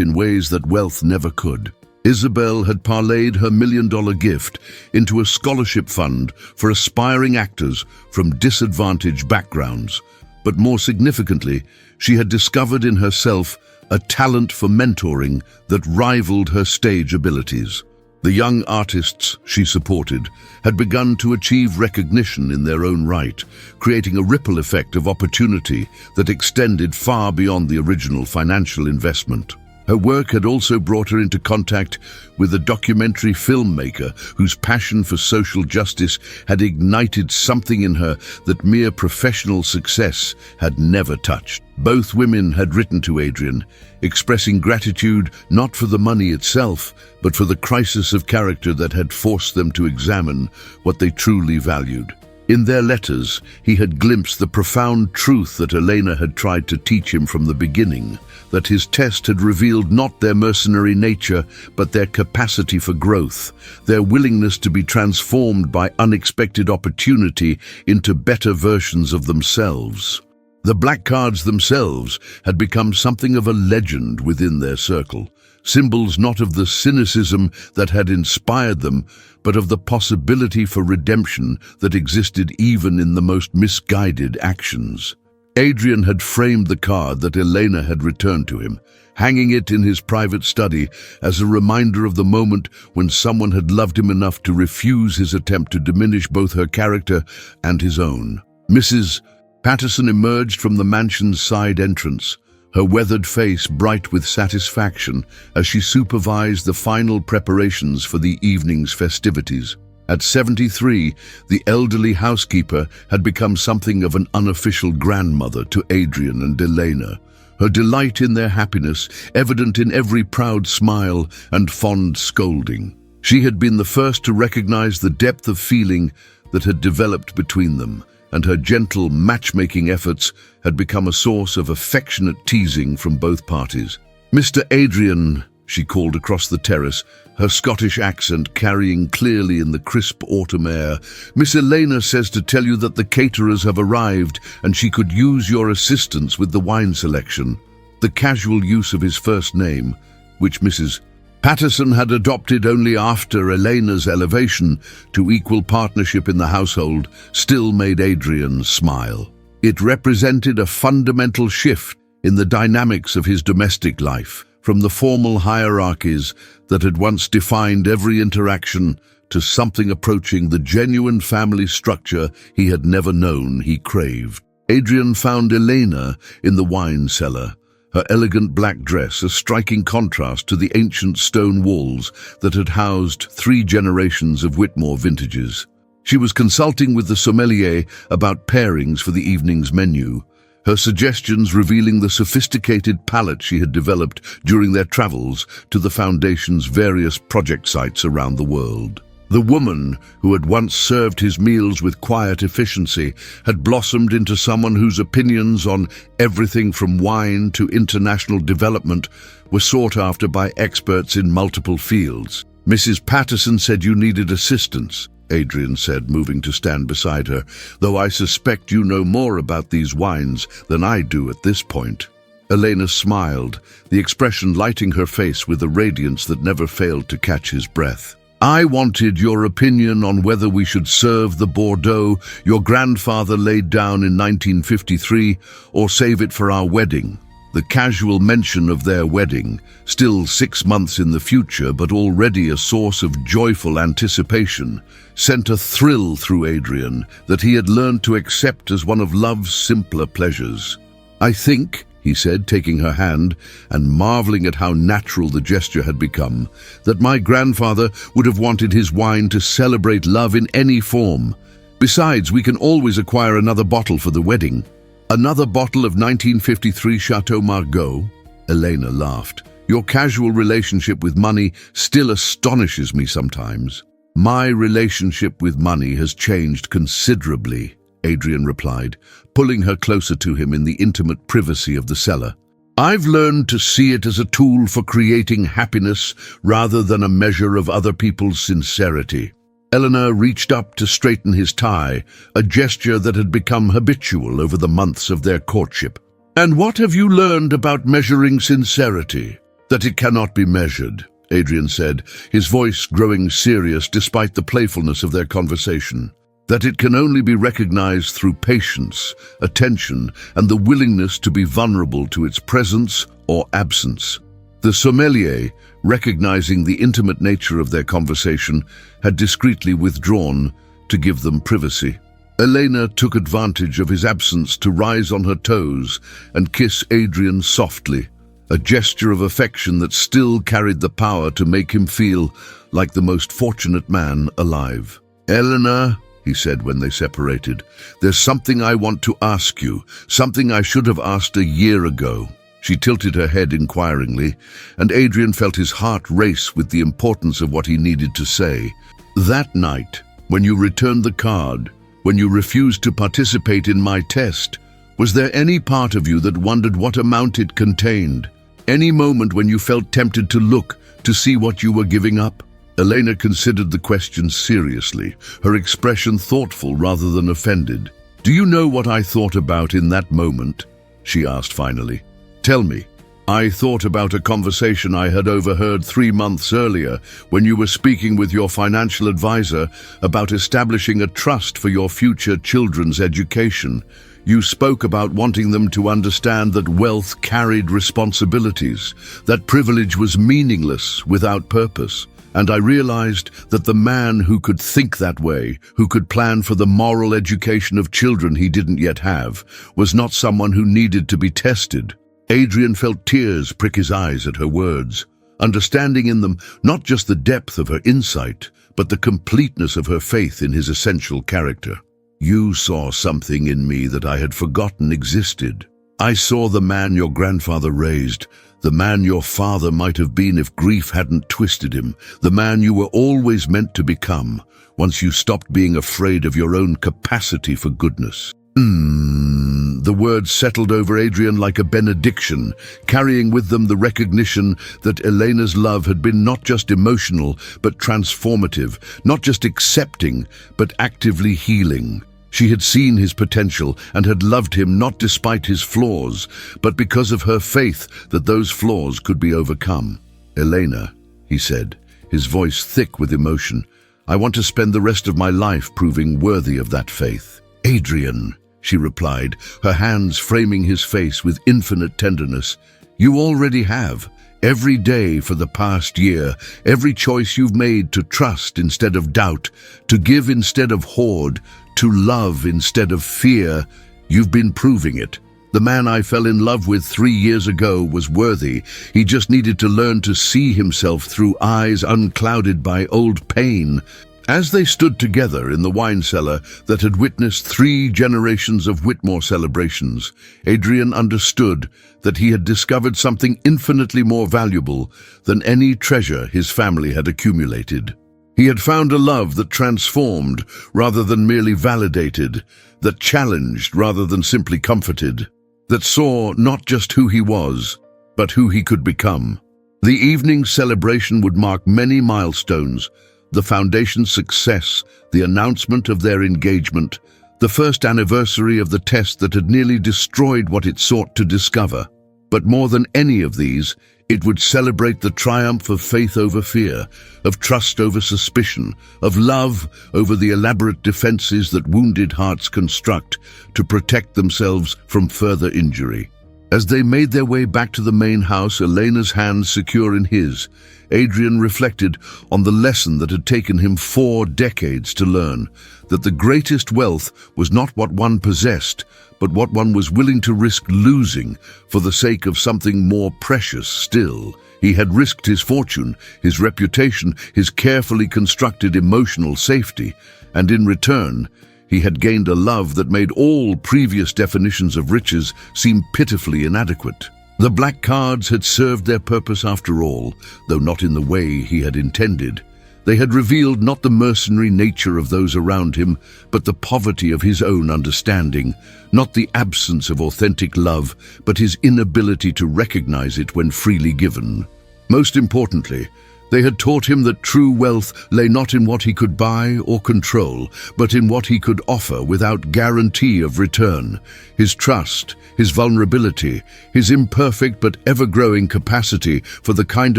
in ways that wealth never could. Isabel had parlayed her $1 million gift into a scholarship fund for aspiring actors from disadvantaged backgrounds, but more significantly, she had discovered in herself a talent for mentoring that rivaled her stage abilities. The young artists she supported had begun to achieve recognition in their own right, creating a ripple effect of opportunity that extended far beyond the original financial investment. Her work had also brought her into contact with a documentary filmmaker whose passion for social justice had ignited something in her that mere professional success had never touched. Both women had written to Adrian, expressing gratitude not for the money itself, but for the crisis of character that had forced them to examine what they truly valued. In their letters, he had glimpsed the profound truth that Elena had tried to teach him from the beginning, that his test had revealed not their mercenary nature, but their capacity for growth, their willingness to be transformed by unexpected opportunity into better versions of themselves. The black cards themselves had become something of a legend within their circle, symbols not of the cynicism that had inspired them, but of the possibility for redemption that existed even in the most misguided actions. Adrian had framed the card that Elena had returned to him, hanging it in his private study as a reminder of the moment when someone had loved him enough to refuse his attempt to diminish both her character and his own. Mrs. Patterson emerged from the mansion's side entrance, her weathered face bright with satisfaction as she supervised the final preparations for the evening's festivities. At 73, the elderly housekeeper had become something of an unofficial grandmother to Adrian and Elena, her delight in their happiness evident in every proud smile and fond scolding. She had been the first to recognize the depth of feeling that had developed between them, and her gentle matchmaking efforts had become a source of affectionate teasing from both parties. "Mr. Adrian," she called across the terrace, her Scottish accent carrying clearly in the crisp autumn air, "Miss Elena says to tell you that the caterers have arrived and she could use your assistance with the wine selection." The casual use of his first name, which Mrs. Patterson had adopted only after Elena's elevation to equal partnership in the household, still made Adrian smile. It represented a fundamental shift in the dynamics of his domestic life, from the formal hierarchies that had once defined every interaction to something approaching the genuine family structure he had never known he craved. Adrian found Elena in the wine cellar, her elegant black dress a striking contrast to the ancient stone walls that had housed 3 generations of Whitmore vintages. She was consulting with the sommelier about pairings for the evening's menu, her suggestions revealing the sophisticated palate she had developed during their travels to the Foundation's various project sites around the world. The woman, who had once served his meals with quiet efficiency, had blossomed into someone whose opinions on everything from wine to international development were sought after by experts in multiple fields. "Mrs. Patterson said you needed assistance," Adrian said, moving to stand beside her, "though I suspect you know more about these wines than I do at this point." Elena smiled, the expression lighting her face with a radiance that never failed to catch his breath. I wanted your opinion on whether we should serve the Bordeaux your grandfather laid down in 1953 or save it for our wedding. The casual mention of their wedding, still 6 months in the future but already a source of joyful anticipation, sent a thrill through Adrian that he had learned to accept as one of love's simpler pleasures. I think, he said, taking her hand and marveling at how natural the gesture had become, that my grandfather would have wanted his wine to celebrate love in any form. Besides, we can always acquire another bottle for the wedding. Another bottle of 1953 Chateau Margaux? Elena laughed. Your casual relationship with money still astonishes me sometimes. My relationship with money has changed considerably, Adrian replied, pulling her closer to him in the intimate privacy of the cellar. I've learned to see it as a tool for creating happiness rather than a measure of other people's sincerity. Eleanor reached up to straighten his tie, a gesture that had become habitual over the months of their courtship. And what have you learned about measuring sincerity? That it cannot be measured, Adrian said, his voice growing serious despite the playfulness of their conversation. That it can only be recognized through patience, attention, and the willingness to be vulnerable to its presence or absence. The sommelier, recognizing the intimate nature of their conversation, had discreetly withdrawn to give them privacy. Elena took advantage of his absence to rise on her toes and kiss Adrian softly, a gesture of affection that still carried the power to make him feel like the most fortunate man alive. Eleanor, he said when they separated, there's something I want to ask you, something I should have asked a year ago. She tilted her head inquiringly, and Adrian felt his heart race with the importance of what he needed to say. That night, when you returned the card, when you refused to participate in my test, was there any part of you that wondered what amount it contained? Any moment when you felt tempted to look, to see what you were giving up? Elena considered the question seriously, her expression thoughtful rather than offended. Do you know what I thought about in that moment? She asked finally. Tell me. I thought about a conversation I had overheard 3 months earlier when you were speaking with your financial advisor about establishing a trust for your future children's education. You spoke about wanting them to understand that wealth carried responsibilities, that privilege was meaningless without purpose. And I realized that the man who could think that way, who could plan for the moral education of children he didn't yet have, was not someone who needed to be tested. Adrian felt tears prick his eyes at her words, understanding in them not just the depth of her insight, but the completeness of her faith in his essential character. You saw something in me that I had forgotten existed. I saw the man your grandfather raised, the man your father might have been if grief hadn't twisted him, the man you were always meant to become, once you stopped being afraid of your own capacity for goodness. The words settled over Adrian like a benediction, carrying with them the recognition that Elena's love had been not just emotional, but transformative, not just accepting, but actively healing. She had seen his potential and had loved him not despite his flaws, but because of her faith that those flaws could be overcome. Elena, he said, his voice thick with emotion, I want to spend the rest of my life proving worthy of that faith. Adrian, she replied, her hands framing his face with infinite tenderness, you already have. Every day for the past year, every choice you've made to trust instead of doubt, to give instead of hoard, to love instead of fear, you've been proving it. The man I fell in love with 3 years ago was worthy. He just needed to learn to see himself through eyes unclouded by old pain. As they stood together in the wine cellar that had witnessed 3 generations of Whitmore celebrations, Adrian understood that he had discovered something infinitely more valuable than any treasure his family had accumulated. He had found a love that transformed rather than merely validated, that challenged rather than simply comforted, that saw not just who he was, but who he could become. The evening's celebration would mark many milestones: the foundation's success, the announcement of their engagement, the first anniversary of the test that had nearly destroyed what it sought to discover. But more than any of these, It would celebrate the triumph of faith over fear, of trust over suspicion, of love over the elaborate defenses that wounded hearts construct to protect themselves from further injury. As they made their way back to the main house, Elena's hands secure in his, Adrian reflected on the lesson that had taken him 4 decades to learn, that the greatest wealth was not what one possessed, but what one was willing to risk losing for the sake of something more precious still. He had risked his fortune, his reputation, his carefully constructed emotional safety, and in return, he had gained a love that made all previous definitions of riches seem pitifully inadequate. The black cards had served their purpose after all, though not in the way he had intended. They had revealed not the mercenary nature of those around him, but the poverty of his own understanding, not the absence of authentic love, but his inability to recognize it when freely given. Most importantly, they had taught him that true wealth lay not in what he could buy or control, but in what he could offer without guarantee of return. His trust, his vulnerability, his imperfect but ever-growing capacity for the kind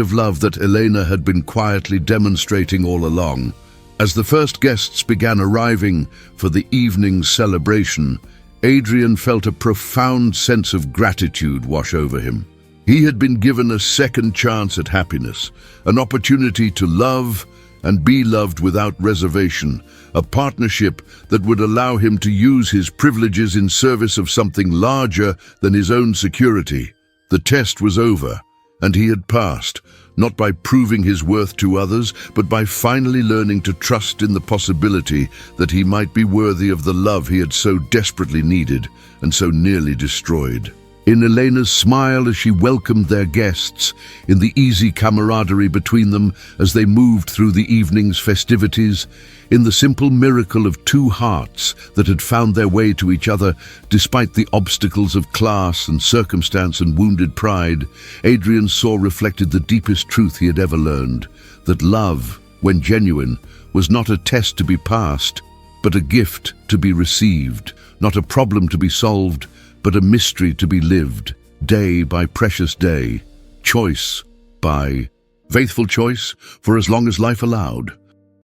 of love that Elena had been quietly demonstrating all along. As the first guests began arriving for the evening's celebration, Adrian felt a profound sense of gratitude wash over him. He had been given a second chance at happiness, an opportunity to love and be loved without reservation, a partnership that would allow him to use his privileges in service of something larger than his own security. The test was over, and he had passed, not by proving his worth to others, but by finally learning to trust in the possibility that he might be worthy of the love he had so desperately needed and so nearly destroyed. In Elena's smile as she welcomed their guests, in the easy camaraderie between them as they moved through the evening's festivities, in the simple miracle of 2 hearts that had found their way to each other despite the obstacles of class and circumstance and wounded pride, Adrian saw reflected the deepest truth he had ever learned, that love, when genuine, was not a test to be passed, but a gift to be received, not a problem to be solved, but a mystery to be lived, day by precious day, choice by faithful choice for as long as life allowed.